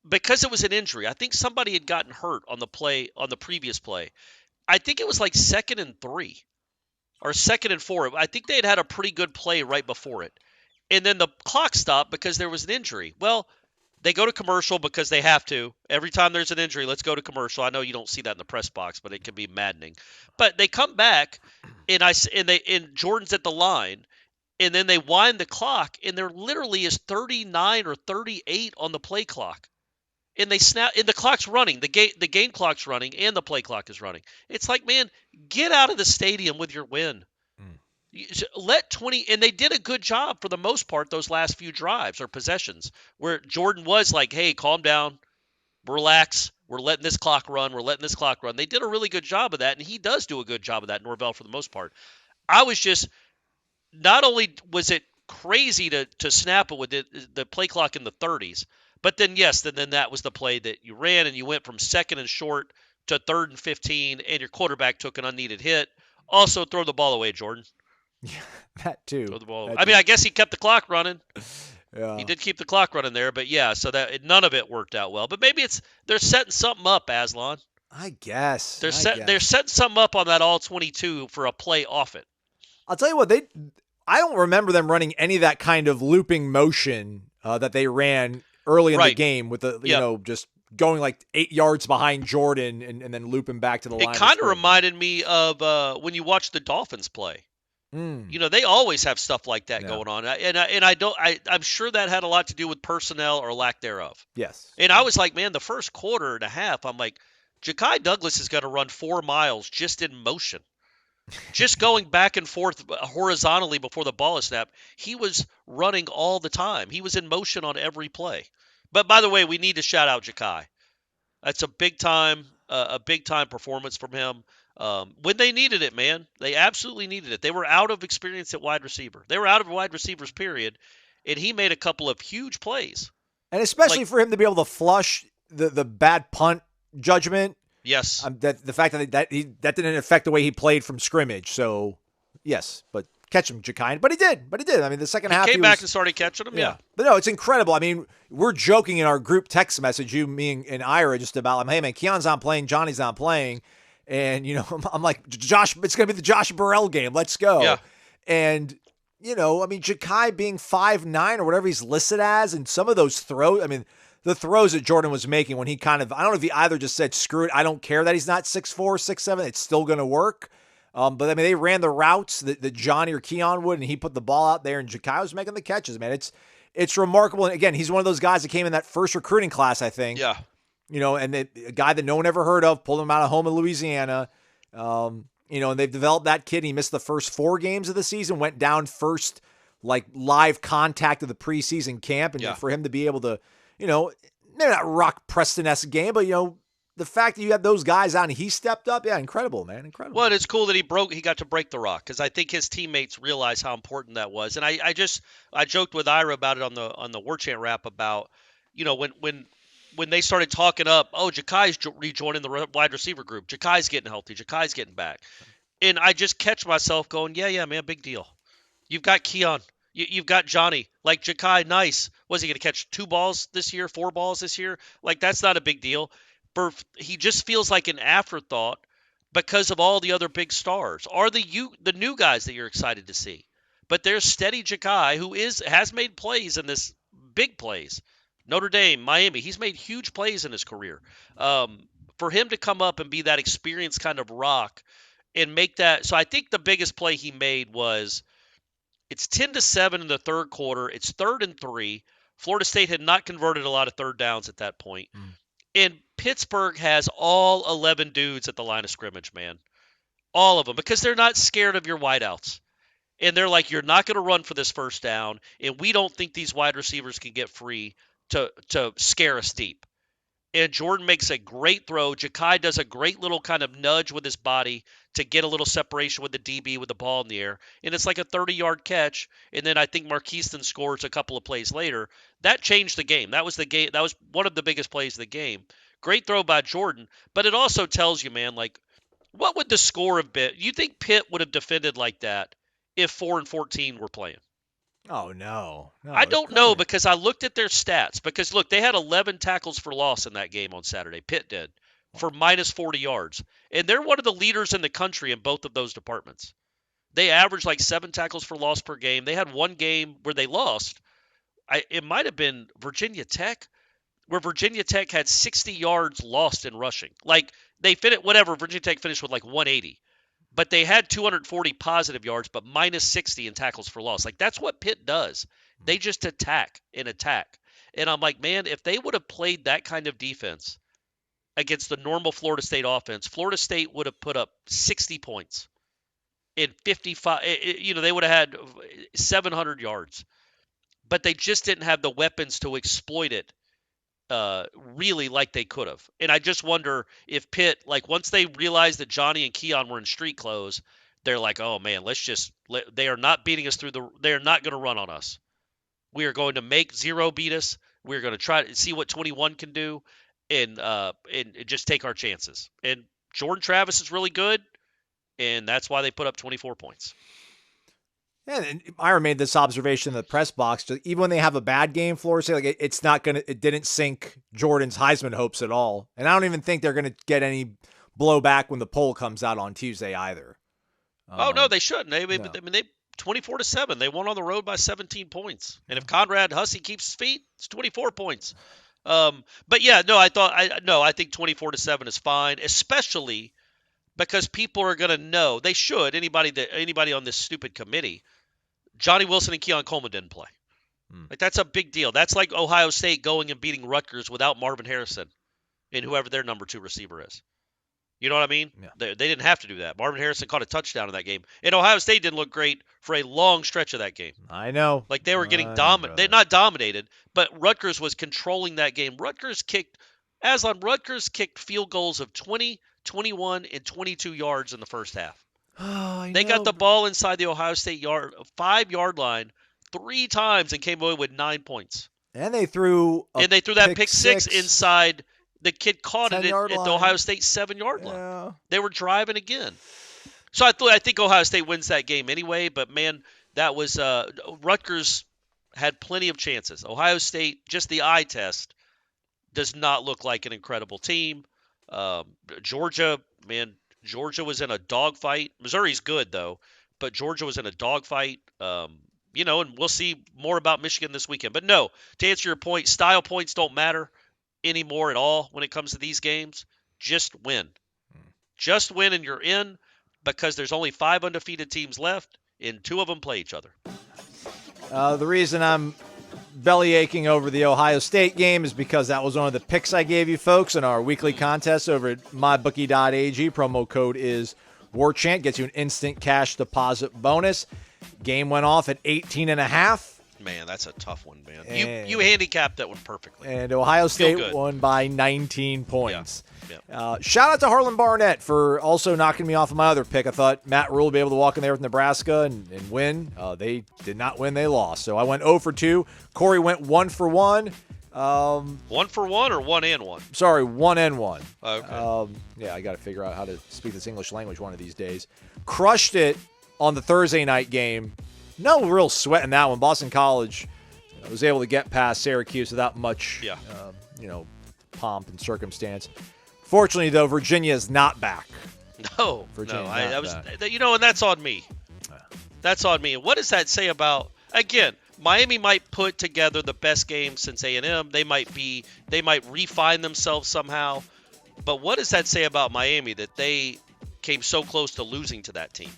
because it was an injury. I think somebody had gotten hurt on the previous play. I think it was like 2nd and 3 or 2nd and 4. I think they had a pretty good play right before it. And then the clock stopped because there was an injury. Well, they go to commercial because they have to. Every time there's an injury, let's go to commercial. I know you don't see that in the press box, but it can be maddening. But they come back, and Jordan's at the line, and then they wind the clock, and there literally is 39 or 38 on the play clock. And they snap, and the clock's running. The game clock's running, and the play clock is running. It's like, man, get out of the stadium with your win. Let 20, and they did a good job for the most part those last few drives or possessions where Jordan was like, hey, calm down, relax. We're letting this clock run. They did a really good job of that, and he does do a good job of that, Norvell, for the most part. I was just, not only was it crazy to snap it with the play clock in the 30s, but then, then that was the play that you ran, and you went from 2nd and short to 3rd and 15, and your quarterback took an unneeded hit. Also, throw the ball away, Jordan. Yeah, that too. Throw the ball. I mean, I guess he kept the clock running. Yeah. He did keep the clock running there, but so that none of it worked out well. But maybe they're setting something up, Aslan. I guess. They're setting something up on that all-22 for a play off it. I'll tell you what, I don't remember them running any of that kind of looping motion that they ran early in the game with the just going like 8 yards behind Jordan and then looping back to the line. It kind of reminded me of when you watch the Dolphins play. They always have stuff like that going on, I'm sure that had a lot to do with personnel or lack thereof. Yes. And I was like, man, the first quarter and a half, I'm like, Ja'Kai Douglas is going to run 4 miles just in motion, just going back and forth horizontally before the ball is snapped. He was running all the time. He was in motion on every play. But by the way, we need to shout out Ja'Kai. That's a big time performance from him. When they needed it, man, they absolutely needed it. They were out of experience at wide receiver. They were out of wide receivers, period. And he made a couple of huge plays. And especially for him to be able to flush the bad punt judgment. Yes. The fact that didn't affect the way he played from scrimmage. So Yes, but catch him, Ja'Kai. But he did. I mean, the second half, came back and started catching him. Yeah. But no, it's incredible. I mean, we're joking in our group text message, you, me, and Ira, just about, hey, man, Keon's not playing, Johnny's not playing. And, I'm like, Josh, it's going to be the Josh Burrell game. Let's go. Yeah. And, I mean, Ja'Kai being 5'9" or whatever he's listed as, and some of those throws, I mean, the throws that Jordan was making when he kind of, I don't know if he either just said, screw it, I don't care that he's not 6'4", 6'7", it's still going to work. But, I mean, they ran the routes that Johnny or Keon would, and he put the ball out there, and Ja'Kai was making the catches, man. It's remarkable. And, again, he's one of those guys that came in that first recruiting class, I think. Yeah. And a guy that no one ever heard of, pulled him out of home in Louisiana. And they've developed that kid. He missed the first 4 games of the season, went down first, like, live contact of the preseason camp. And for him to be able to, maybe not rock Preston-esque game, but, the fact that you had those guys out and he stepped up, incredible, man, incredible. Well, it's cool that he got to break the rock, because I think his teammates realized how important that was. And I joked with Ira about it on the Warchant wrap about, when they started talking up, Ja'Kai's rejoining the wide receiver group. Ja'Kai's getting healthy. Ja'Kai's getting back. And I just catch myself going, yeah, man, big deal. You've got Keon. You've got Johnny. Like, Ja'Kai, nice. Was he going to catch 2 balls this year, 4 balls this year? Like, that's not a big deal. He just feels like an afterthought because of all the other big stars. Are the new guys that you're excited to see? But there's steady Ja'Kai, who has made plays in this, big plays. Notre Dame, Miami, he's made huge plays in his career. For him to come up and be that experienced kind of rock and make that. So I think the biggest play he made was, it's 10-7 in the third quarter. It's 3rd and 3. Florida State had not converted a lot of third downs at that point. And Pittsburgh has all 11 dudes at the line of scrimmage, man. All of them, because they're not scared of your wideouts. And they're like, you're not going to run for this first down, and we don't think these wide receivers can get free to scare us deep. And Jordan makes a great throw. Ja'Kai does a great little kind of nudge with his body to get a little separation with the DB with the ball in the air. And it's like a 30-yard catch. And then I think Marquiston scores a couple of plays later. That changed the game. That was the game. That was one of the biggest plays of the game. Great throw by Jordan. But it also tells you, man, like, what would the score have been? You think Pitt would have defended like that if 4 and 14 were playing? Oh, no. I don't know, because I looked at their stats. Because, look, they had 11 tackles for loss in that game on Saturday. Pitt did, for minus 40 yards. And they're one of the leaders in the country in both of those departments. They averaged like 7 tackles for loss per game. They had one game where they lost. It might have been Virginia Tech, where Virginia Tech had 60 yards lost in rushing. Like, they finished, Virginia Tech finished with like 180. But they had 240 positive yards, but minus 60 in tackles for loss. Like, that's what Pitt does. They just attack and attack. And I'm like, man, if they would have played that kind of defense against the normal Florida State offense, Florida State would have put up 60 points in 55. They would have had 700 yards. But they just didn't have the weapons to exploit it really like they could have. And I just wonder if Pitt, like, once they realized that Johnny and Keon were in street clothes, they're like, oh man, they are not beating us they are not going to run on us. We are going to make 0 beat us. We're going to try to see what 21 can do and just take our chances. And Jordan Travis is really good, and that's why they put up 24 points. Yeah, and Ira made this observation in the press box. Even when they have a bad game, Florida State, like, it didn't sink Jordan's Heisman hopes at all. And I don't even think they're going to get any blowback when the poll comes out on Tuesday either. No, they shouldn't. They 24-7. They won on the road by 17 points. And if Conrad Hussey keeps his feet, it's 24 points. But yeah, no, I think 24-7 is fine, especially because people are going to know. They should. Anybody on this stupid committee. Johnny Wilson and Keon Coleman didn't play. Like, that's a big deal. That's like Ohio State going and beating Rutgers without Marvin Harrison and whoever their number 2 receiver is. You know what I mean? Yeah. They didn't have to do that. Marvin Harrison caught a touchdown in that game. And Ohio State didn't look great for a long stretch of that game. I know. Like, they were getting dominated. They're not dominated, but Rutgers was controlling that game. Rutgers kicked field goals of 20, 21, and 22 yards in the first half. They got the ball inside the Ohio State 5-yard line 3 times and came away with 9 points. And they threw that pick six inside. The kid caught it at the Ohio State 7-yard line. Yeah. They were driving again. So I think Ohio State wins that game anyway, but man, that was Rutgers had plenty of chances. Ohio State, just the eye test, does not look like an incredible team. Georgia, man, Georgia was in a dogfight. Missouri's good though, but Georgia was in a dogfight. And we'll see more about Michigan this weekend. But no, to answer your point, style points don't matter anymore at all when it comes to these games. Just win. Just win and you're in, because there's only 5 undefeated teams left, and 2 of them play each other. The reason I'm belly aching over the Ohio State game is because that was one of the picks I gave you folks in our weekly contest over at mybookie.ag. Promo code is Warchant. Gets you an instant cash deposit bonus. Game went off at 18.5. Man, that's a tough one, man. You handicapped that one perfectly. And Ohio State won by 19 points. Yeah. Shout out to Harlan Barnett for also knocking me off of my other pick. I thought Matt Rule would be able to walk in there with Nebraska and win. They did not win. They lost. So I went 0 for 2. Corey went 1 for 1. 1 for 1 or 1 and 1? Sorry, 1 and 1. Okay. I got to figure out how to speak this English language one of these days. Crushed it on the Thursday night game. No real sweat in that one. Boston College was able to get past Syracuse without much, pomp and circumstance. Fortunately, though, Virginia is not back. No, and that's on me. That's on me. And what does that say about? Again, Miami might put together the best game since A&M. They might refine themselves somehow. But what does that say about Miami that they came so close to losing to that team?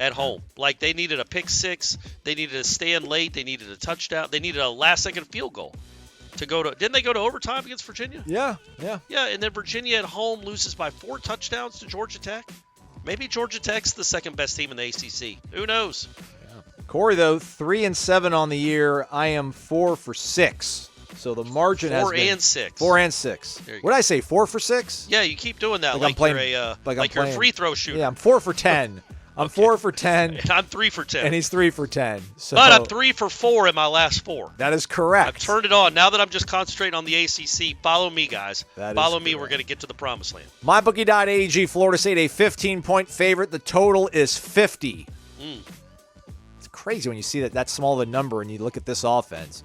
At home. Like, they needed a pick six. They needed to stand late. They needed a touchdown. They needed a last-second field goal to go to – didn't they go to overtime against Virginia? Yeah. Yeah, and then Virginia at home loses by 4 touchdowns to Georgia Tech. Maybe Georgia Tech's the second-best team in the ACC. Who knows? Yeah. Corey, though, 3-7 on the year. I am 4 for 6. So the margin has been 4 and 6. 4 and 6. What did I say, 4 for 6? Yeah, you keep doing that like you're a free throw shooter. Yeah, I'm 4 for 10. I'm 4 for 10. And I'm 3 for 10. And he's 3 for 10. So but I'm 3 for 4 in my last 4. That is correct. I've turned it on. Now that I'm just concentrating on the ACC, follow me, guys. Follow me. We're going to get to the promised land. MyBookie.ag, Florida State, a 15-point favorite. The total is 50. It's crazy when you see that small of a number and you look at this offense.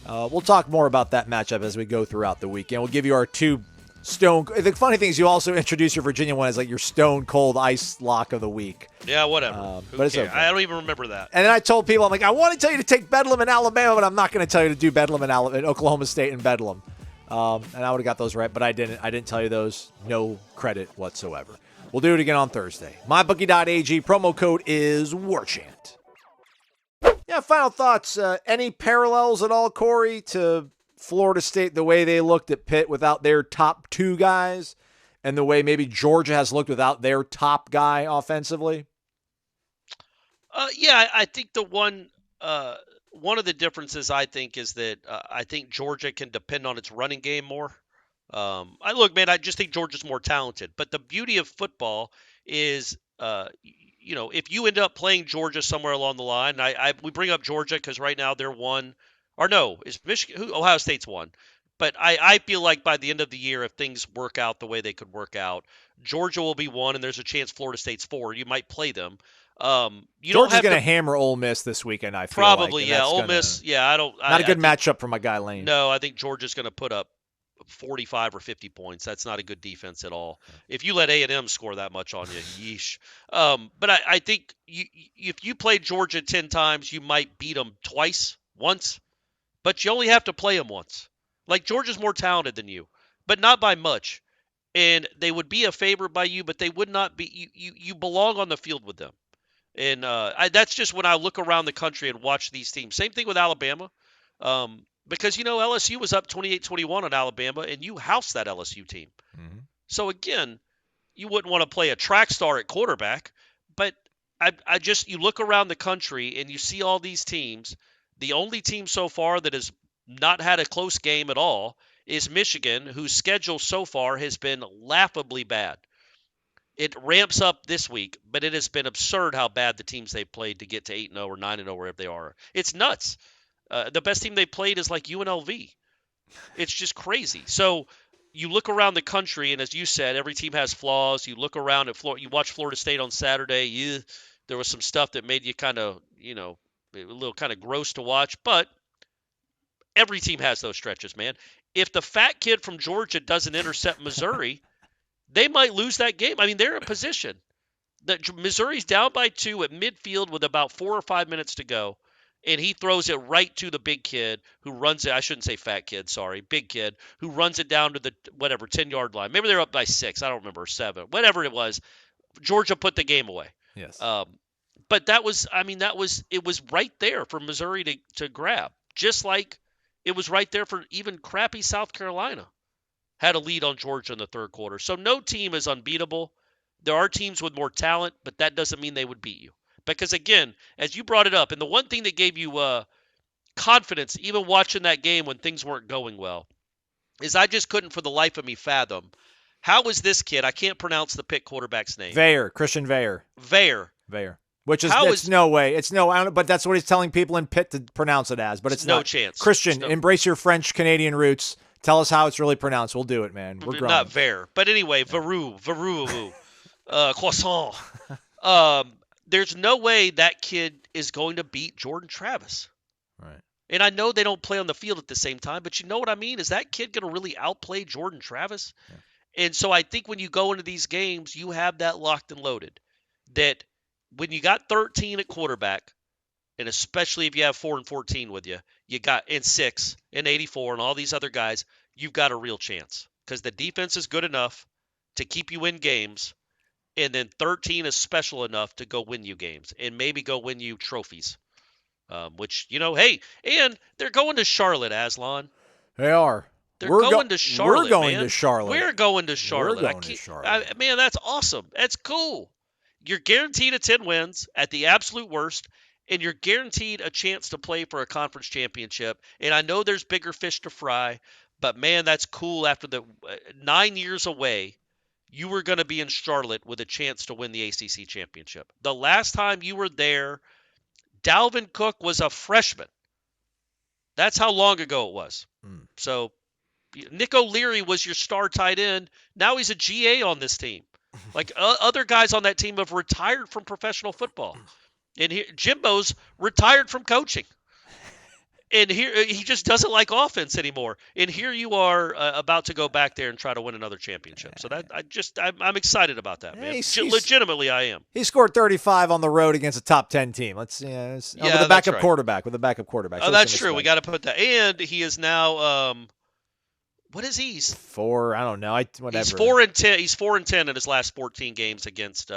We'll talk more about that matchup as we go throughout the weekend. We'll give you our 2 stone. The funny thing is you also introduce your Virginia one as like your stone cold ice lock of the week. Yeah, whatever. But it's okay. I don't even remember that. And then I told people, I'm like, I want to tell you to take Bedlam in Alabama, but I'm not going to tell you to do Bedlam in Oklahoma State and Bedlam. And I would have got those right, but I didn't. I didn't tell you those. No credit whatsoever. We'll do it again on Thursday. MyBookie.ag, promo code is Warchant. Yeah, final thoughts. Any parallels at all, Corey, to Florida State, the way they looked at Pitt without their top 2 guys, and the way maybe Georgia has looked without their top guy offensively? I think the one of the differences I think is that I think Georgia can depend on its running game more. I just think Georgia's more talented. But the beauty of football is, if you end up playing Georgia somewhere along the line, we bring up Georgia because right now they're 1. Or no, is Michigan? Ohio State's 1. But I feel like by the end of the year, if things work out the way they could work out, Georgia will be 1, and there's a chance Florida State's 4. You might play them. Georgia's going to hammer Ole Miss this weekend, I feel probably, like. Yeah. Ole Miss, yeah. Not a good matchup for my guy Lane. No, I think Georgia's going to put up 45 or 50 points. That's not a good defense at all. If you let A&M score that much on you, yeesh. But I think if you play Georgia 10 times, you might beat them once. But you only have to play them once. Like, Georgia's more talented than you, but not by much. And they would be a favorite by you, but they would not be. You belong on the field with them. And that's just when I look around the country and watch these teams. Same thing with Alabama. Because, LSU was up 28-21 on Alabama, and you housed that LSU team. Mm-hmm. So, again, you wouldn't want to play a track star at quarterback. But you look around the country and you see all these teams. The only team so far that has not had a close game at all is Michigan, whose schedule so far has been laughably bad. It ramps up this week, but it has been absurd how bad the teams they've played to get to 8-0 or 9-0, wherever they are. It's nuts. The best team they played is like UNLV. It's just crazy. So you look around the country, and as you said, every team has flaws. You look around at Florida. You watch Florida State on Saturday. There was some stuff that made you kind of, a little kind of gross to watch. But every team has those stretches, man. If the fat kid from Georgia doesn't intercept Missouri, they might lose that game. I mean, they're in position. Missouri's down by 2 at midfield with about 4 or 5 minutes to go. And he throws it right to the big kid who runs it. I shouldn't say fat kid, sorry. Big kid who runs it down to the, 10-yard line. Maybe they're up by 6. I don't remember, 7. Whatever it was. Georgia put the game away. Yes. But it was right there for Missouri to grab. Just like it was right there for even crappy South Carolina. Had a lead on Georgia in the third quarter. So no team is unbeatable. There are teams with more talent, but that doesn't mean they would beat you. Because, again, as you brought it up, and the one thing that gave you confidence, even watching that game when things weren't going well, is I just couldn't for the life of me fathom, how was this kid, I can't pronounce the Pitt quarterback's name. Christian Veyer. Veyer. Which is no way. It's no, I don't, but that's what he's telling people in Pitt to pronounce it as. But it's no not. Chance. Christian, embrace your French-Canadian roots. Tell us how it's really pronounced. We'll do it, man. We're grown. Not Ver. But anyway, Veru, croissant. There's no way that kid is going to beat Jordan Travis. Right. And I know they don't play on the field at the same time, but you know what I mean? Is that kid going to really outplay Jordan Travis? Yeah. And so I think when you go into these games, you have that locked and loaded. That when you got 13 at quarterback, and especially if you have 4 and 14 with you, you got and 6 and 84 and all these other guys, you've got a real chance because the defense is good enough to keep you in games. And then 13 is special enough to go win you games and maybe go win you trophies, which, hey, and they're going to Charlotte, Aslan. They are. We're going to Charlotte. We're going to Charlotte. We're going to Charlotte. We're going to Charlotte. Man, that's awesome. That's cool. You're guaranteed a 10 wins at the absolute worst, and you're guaranteed a chance to play for a conference championship. And I know there's bigger fish to fry, but, man, that's cool after the 9 years away. You were going to be in Charlotte with a chance to win the ACC championship. The last time you were there, Dalvin Cook was a freshman. That's how long ago it was. So Nick O'Leary was your star tight end. Now he's a GA on this team. Like other guys on that team have retired from professional football. And here, Jimbo's retired from coaching. And here he just doesn't like offense anymore. And here you are about to go back there and try to win another championship. So that I'm excited about that, man. Legitimately, I am. He scored 35 on the road against a top 10 team. With a backup quarterback. Oh, that's true. We got to put that. And he is now what is he? He's 4. I don't know. Whatever. He's 4-10. He's 4-10 in his last 14 games against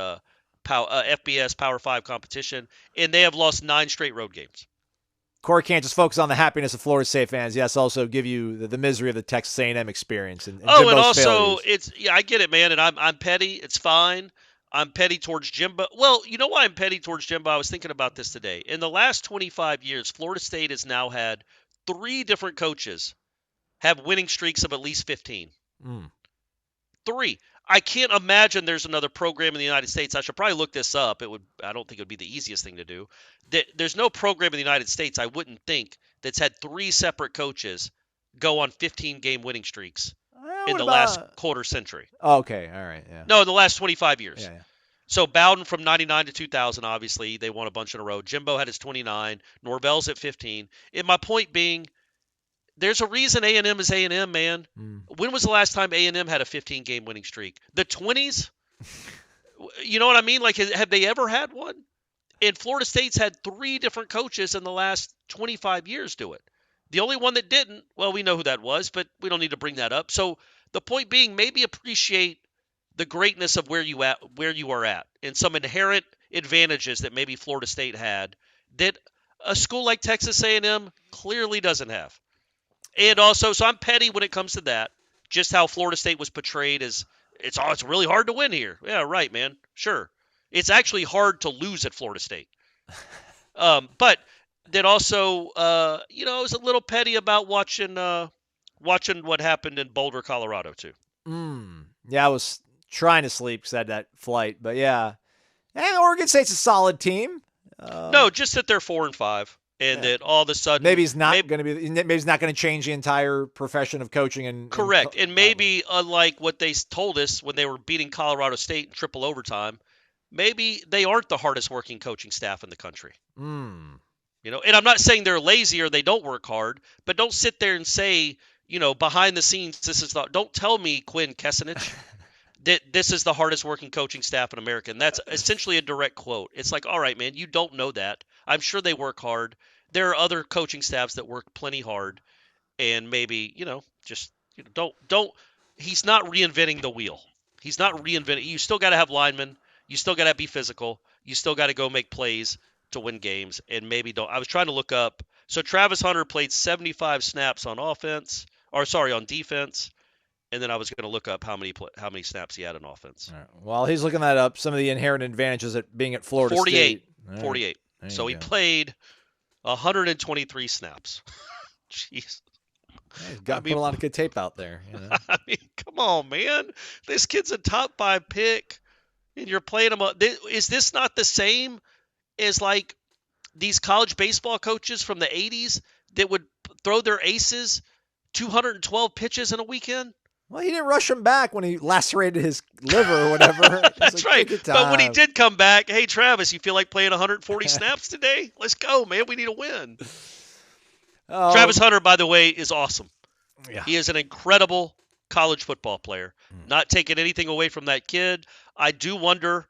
FBS Power 5 competition, and they have lost 9 straight road games. Corey can't just focus on the happiness of Florida State fans. Yes, also give you the misery of the Texas A&M experience. And also failures. I get it, man, and I'm petty. It's fine. I'm petty towards Jimbo. Well, you know why I'm petty towards Jimbo? I was thinking about this today. In the last 25 years, Florida State has now had 3 different coaches have winning streaks of at least 15. 3. I can't imagine there's another program in the United States. I should probably look this up. I don't think it would be the easiest thing to do. There's no program in the United States, I wouldn't think, that's had 3 separate coaches go on 15-game winning streaks in the last quarter century. Okay, all right, yeah. No, in the last 25 years. Yeah. So Bowden from 99 to 2000, obviously, they won a bunch in a row. Jimbo had his 29. Norvell's at 15. And my point being, there's a reason A&M is A&M, man. When was the last time A&M had a 15-game winning streak? The 20s? You know what I mean? Like, have they ever had one? And Florida State's had 3 different coaches in the last 25 years do it. The only one that didn't, well, we know who that was, but we don't need to bring that up. So the point being, maybe appreciate the greatness of where you are at, and some inherent advantages that maybe Florida State had that a school like Texas A&M clearly doesn't have. And also, so I'm petty when it comes to that, just how Florida State was portrayed as it's really hard to win here. Yeah, right, man. Sure. It's actually hard to lose at Florida State. But that also, I was a little petty about watching what happened in Boulder, Colorado, too. Yeah, I was trying to sleep because I had that flight. But, yeah. And Oregon State's a solid team. No, just that they're 4-5. and that all of a sudden maybe he's not going to change the entire profession of coaching. And correct, and maybe unlike what they told us when they were beating Colorado State in triple overtime, maybe they aren't the hardest working coaching staff in the country. And I'm not saying they're lazy or they don't work hard, but don't sit there and say, behind the scenes, don't tell me, Quinn Kessenich, that this is the hardest working coaching staff in America. And that's essentially a direct quote. It's like, all right, man, you don't know that. I'm sure they work hard. There are other coaching staffs that work plenty hard, and maybe, don't. He's not reinventing the wheel. He's not reinventing. You still got to have linemen. You still got to be physical. You still got to go make plays to win games, and maybe don't. I was trying to look up. So Travis Hunter played 75 snaps on defense, and then I was going to look up how many snaps he had on offense. All right. While he's looking that up, some of the inherent advantages at being at Florida 48. State. 48. So he played 123 snaps. Jeez. He's got to put a lot of good tape out there. I mean, come on, man. This kid's a top 5 pick, and you're playing him up. Is this not the same as like these college baseball coaches from the 80s that would throw their aces 212 pitches in a weekend? Well, he didn't rush him back when he lacerated his liver or whatever. That's right. But when he did come back, hey, Travis, you feel like playing 140 snaps today? Let's go, man. We need a win. Travis Hunter, by the way, is awesome. Yeah. He is an incredible college football player. Not taking anything away from that kid. I do wonder,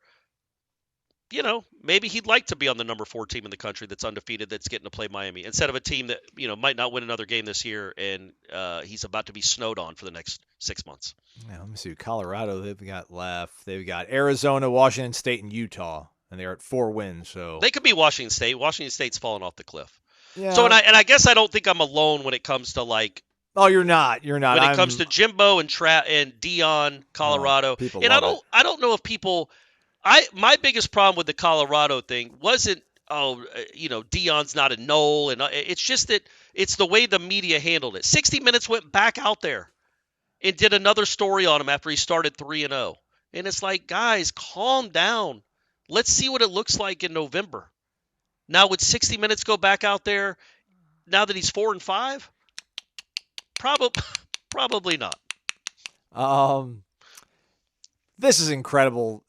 maybe he'd like to be on the number 4 team in the country that's undefeated, that's getting to play Miami, instead of a team that, might not win another game this year, and he's about to be snowed on for the next 6 months. Yeah, let me see. Colorado, they've got left. They've got Arizona, Washington State, and Utah, and they're at 4 wins. So they could be Washington State. Washington State's fallen off the cliff. Yeah. So, and I guess I don't think I'm alone when it comes to like. Oh, you're not. When it comes to Jimbo and Dion, Colorado, and I don't know if people. My biggest problem with the Colorado thing wasn't Dion's not a Nole, and it's just that it's the way the media handled it. 60 Minutes went back out there and did another story on him after he started 3-0, and it's like, guys, calm down. Let's see what it looks like in November. Now, would 60 Minutes go back out there now that he's 4-5? Probably not. This is incredible.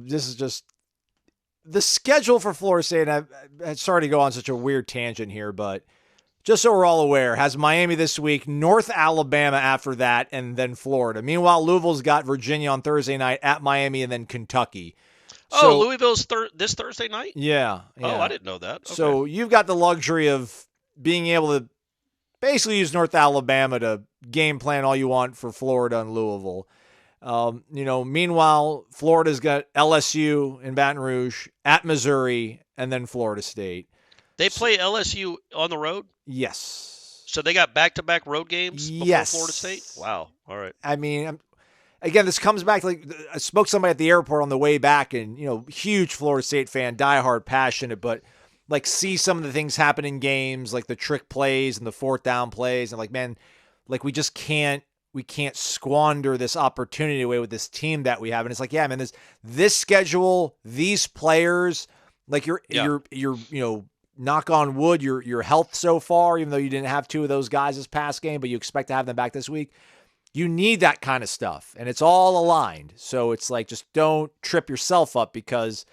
This is just the schedule for Florida State. And I'm sorry to go on such a weird tangent here, but just so we're all aware, has Miami this week, North Alabama after that, and then Florida. Meanwhile, Louisville's got Virginia on Thursday night, at Miami, and then Kentucky. So, Louisville's this Thursday night? Yeah. Oh, I didn't know that. Okay. So you've got the luxury of being able to basically use North Alabama to game plan all you want for Florida and Louisville. Meanwhile, Florida's got LSU in Baton Rouge, at Missouri, and then Florida State. They play LSU on the road? Yes. So they got back-to-back road games before Florida State? Wow. All right. I mean, again, this comes back to, I spoke to somebody at the airport on the way back, and, huge Florida State fan, diehard, passionate, but see some of the things happen in games, like the trick plays and the 4th down plays, and man, we just can't squander this opportunity away with this team that we have. And it's like, yeah, man, this schedule, these players, you're knock on wood, your health so far, even though you didn't have 2 of those guys this past game, but you expect to have them back this week. You need that kind of stuff, and it's all aligned. So it's like, just don't trip yourself up, because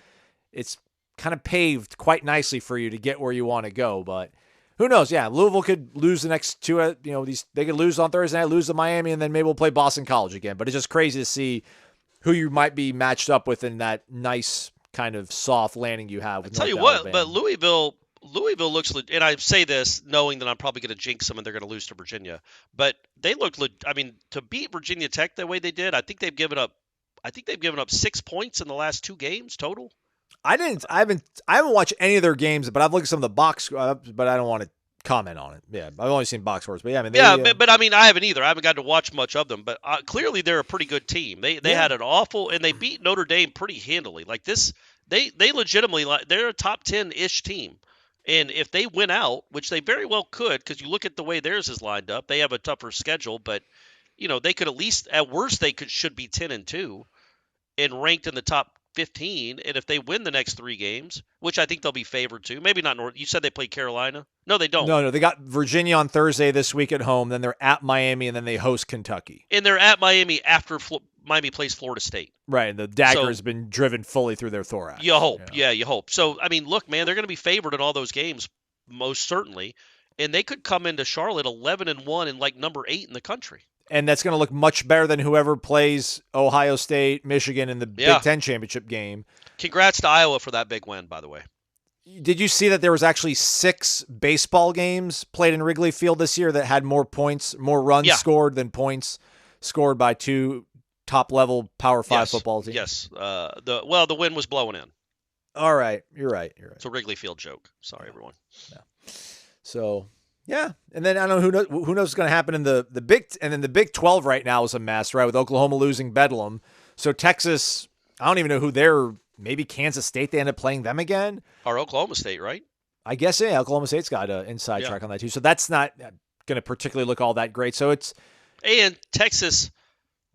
it's kind of paved quite nicely for you to get where you want to go. But who knows? Yeah, Louisville could lose the next 2. They could lose on Thursday night, lose to Miami, and then maybe we'll play Boston College again. But it's just crazy to see who you might be matched up with in that nice kind of soft landing you have. With I'll tell you what, but Louisville looks, and I say this knowing that I'm probably going to jinx them and they're going to lose to Virginia, but they look, to beat Virginia Tech the way they did, I think they've given up 6 points in the last 2 games total. I haven't watched any of their games, but I've looked at some of the box, but I don't want to comment on it. Yeah, I've only seen box scores, but yeah, but I haven't either. I haven't got to watch much of them, but clearly they're a pretty good team. They had an awful, and they beat Notre Dame pretty handily. Like this, they legitimately, they're a top 10-ish team. And if they win out, which they very well could, because you look at the way theirs is lined up, they have a tougher schedule, but they could at least, at worst, should be 10-2 and ranked in the top 15, and if they win the next 3 games, which I think they'll be favored to, maybe not North. You said they played Carolina? No, they don't. No, they got Virginia on Thursday this week at home. Then they're at Miami, and then they host Kentucky. And they're at Miami after Miami plays Florida State. Right, the dagger has been driven fully through their thorax. You hope. Yeah, you hope. So, I mean, look, man, they're going to be favored in all those games, most certainly. And they could come into Charlotte 11-1 and like number 8 in the country. And that's going to look much better than whoever plays Ohio State, Michigan in the Big Ten championship game. Congrats to Iowa for that big win, by the way. Did you see that there was actually 6 baseball games played in Wrigley Field this year that had more points, more runs scored than points scored by 2 top-level Power 5 football teams? Yes. The wind was blowing in. All right. You're right. It's a Wrigley Field joke. Sorry, everyone. Yeah. So... yeah, and then I don't know who knows what's going to happen in the Big 12 right now is a mess, right? With Oklahoma losing Bedlam, so Texas, I don't even know who they're. Maybe Kansas State. They end up playing them again. Or Oklahoma State, right? I guess Oklahoma State's got an inside track on that too. So that's not going to particularly look all that great. So and Texas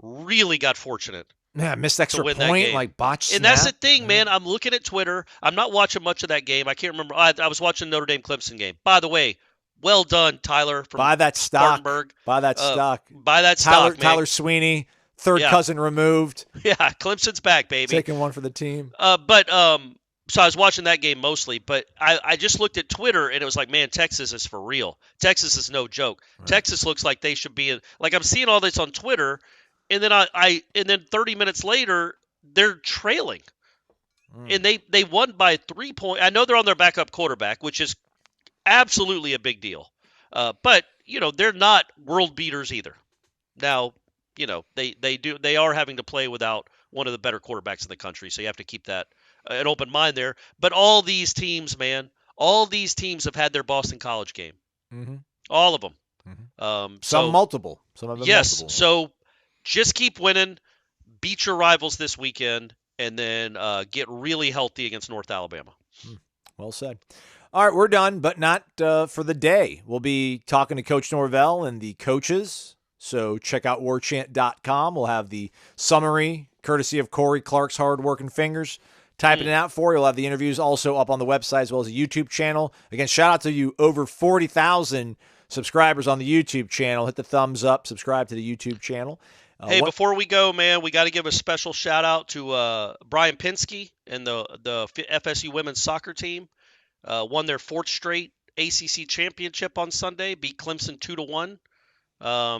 really got fortunate. Yeah, missed extra point, like botched snap. And that's the thing, man. I'm looking at Twitter. I'm not watching much of that game. I can't remember. I was watching Notre Dame Clemson game. By the way. Well done, Tyler. From buy that stock. Spartanburg. Buy that stock. Buy that stock, man. Tyler Sweeney, third cousin removed. Yeah, Clemson's back, baby. Taking one for the team. So I was watching that game mostly, but I just looked at Twitter and it was like, man, Texas is for real. Texas is no joke. Right. Texas looks like they should be like I'm seeing all this on Twitter, and then and then 30 minutes later they're trailing, and they won by 3 points. I know they're on their backup quarterback, which is absolutely a big deal. But, they're not world beaters either. Now, they are having to play without one of the better quarterbacks in the country. So you have to keep that an open mind there. But all these teams, man, have had their Boston College game. Mm-hmm. All of them. Mm-hmm. Some multiple. Some of them multiple. So just keep winning, beat your rivals this weekend, and then get really healthy against North Alabama. Well said. All right, we're done, but not for the day. We'll be talking to Coach Norvell and the coaches, so check out warchant.com. We'll have the summary, courtesy of Corey Clark's hard-working fingers, typing it out for you. We'll have the interviews also up on the website as well as a YouTube channel. Again, shout out to you, over 40,000 subscribers on the YouTube channel. Hit the thumbs up, subscribe to the YouTube channel. Hey, before we go, man, we got to give a special shout-out to Brian Pinsky and the FSU women's soccer team. Won their 4th straight ACC championship on Sunday, beat Clemson 2-1.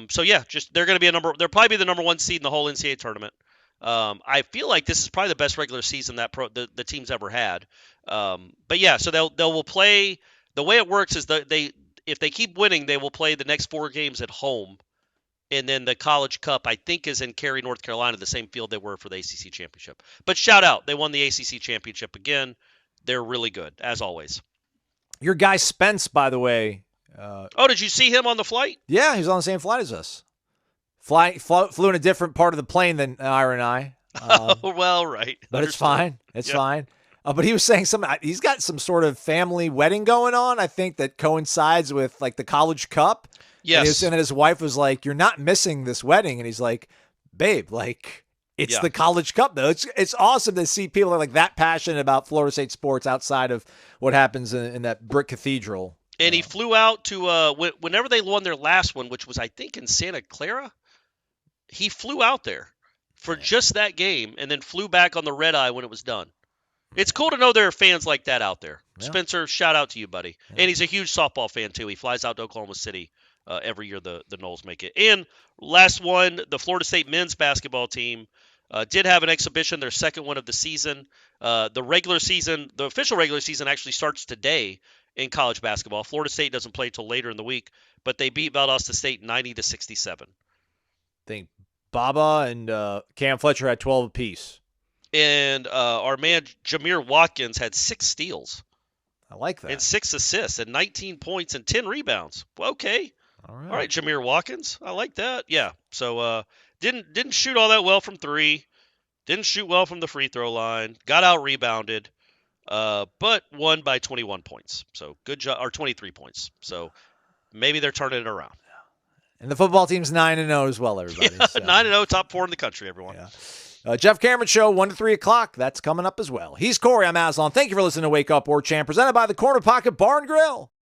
So yeah, they're going to be they'll probably be the number 1 seed in the whole NCAA tournament. I feel like this is probably the best regular season that the team's ever had. But yeah, so they will play. The way it works is if they keep winning, they will play the next 4 games at home, and then the College Cup I think is in Cary, North Carolina, the same field they were for the ACC championship. But shout out, they won the ACC championship again. They're really good, as always. Your guy Spence, by the way. Did you see him on the flight? Yeah, he was on the same flight as us. Flew in a different part of the plane than Ira and I. Well, right. But it's fine. It's fine. But he was saying he's got some sort of family wedding going on, I think, that coincides with like the College Cup. Yes. And his wife was like, "You're not missing this wedding." And he's like, "Babe, like, it's the College Cup, though. It's awesome to see people that are like that passionate about Florida State sports outside of what happens in that brick cathedral." And he flew out to whenever they won their last one, which was I think in Santa Clara. He flew out there for just that game, and then flew back on the red eye when it was done. It's cool to know there are fans like that out there. Yeah. Spencer, shout out to you, buddy. Yeah. And he's a huge softball fan too. He flies out to Oklahoma City every year the Noles make it. And last one, the Florida State men's basketball team did have an exhibition, their second one of the season. The official regular season actually starts today in college basketball. Florida State doesn't play till later in the week, but they beat Valdosta State 90-67. I think Baba and Cam Fletcher had 12 apiece. And our man Jameer Watkins had 6 steals. I like that. And 6 assists and 19 points and 10 rebounds. Okay. All right, Jameer Watkins. I like that. Yeah. So didn't shoot all that well from 3. Didn't shoot well from the free throw line. Got out rebounded. But won by 21 points. So good job, or 23 points. So maybe they're turning it around. And the football team's 9-0 as well, everybody. Yeah, so. 9-0, top 4 in the country, everyone. Yeah. Jeff Cameron Show, 1 to 3 o'clock. That's coming up as well. He's Corey. I'm Aslan. Thank you for listening to Wake Up Warchant, presented by the Corner Pocket Bar and Grill.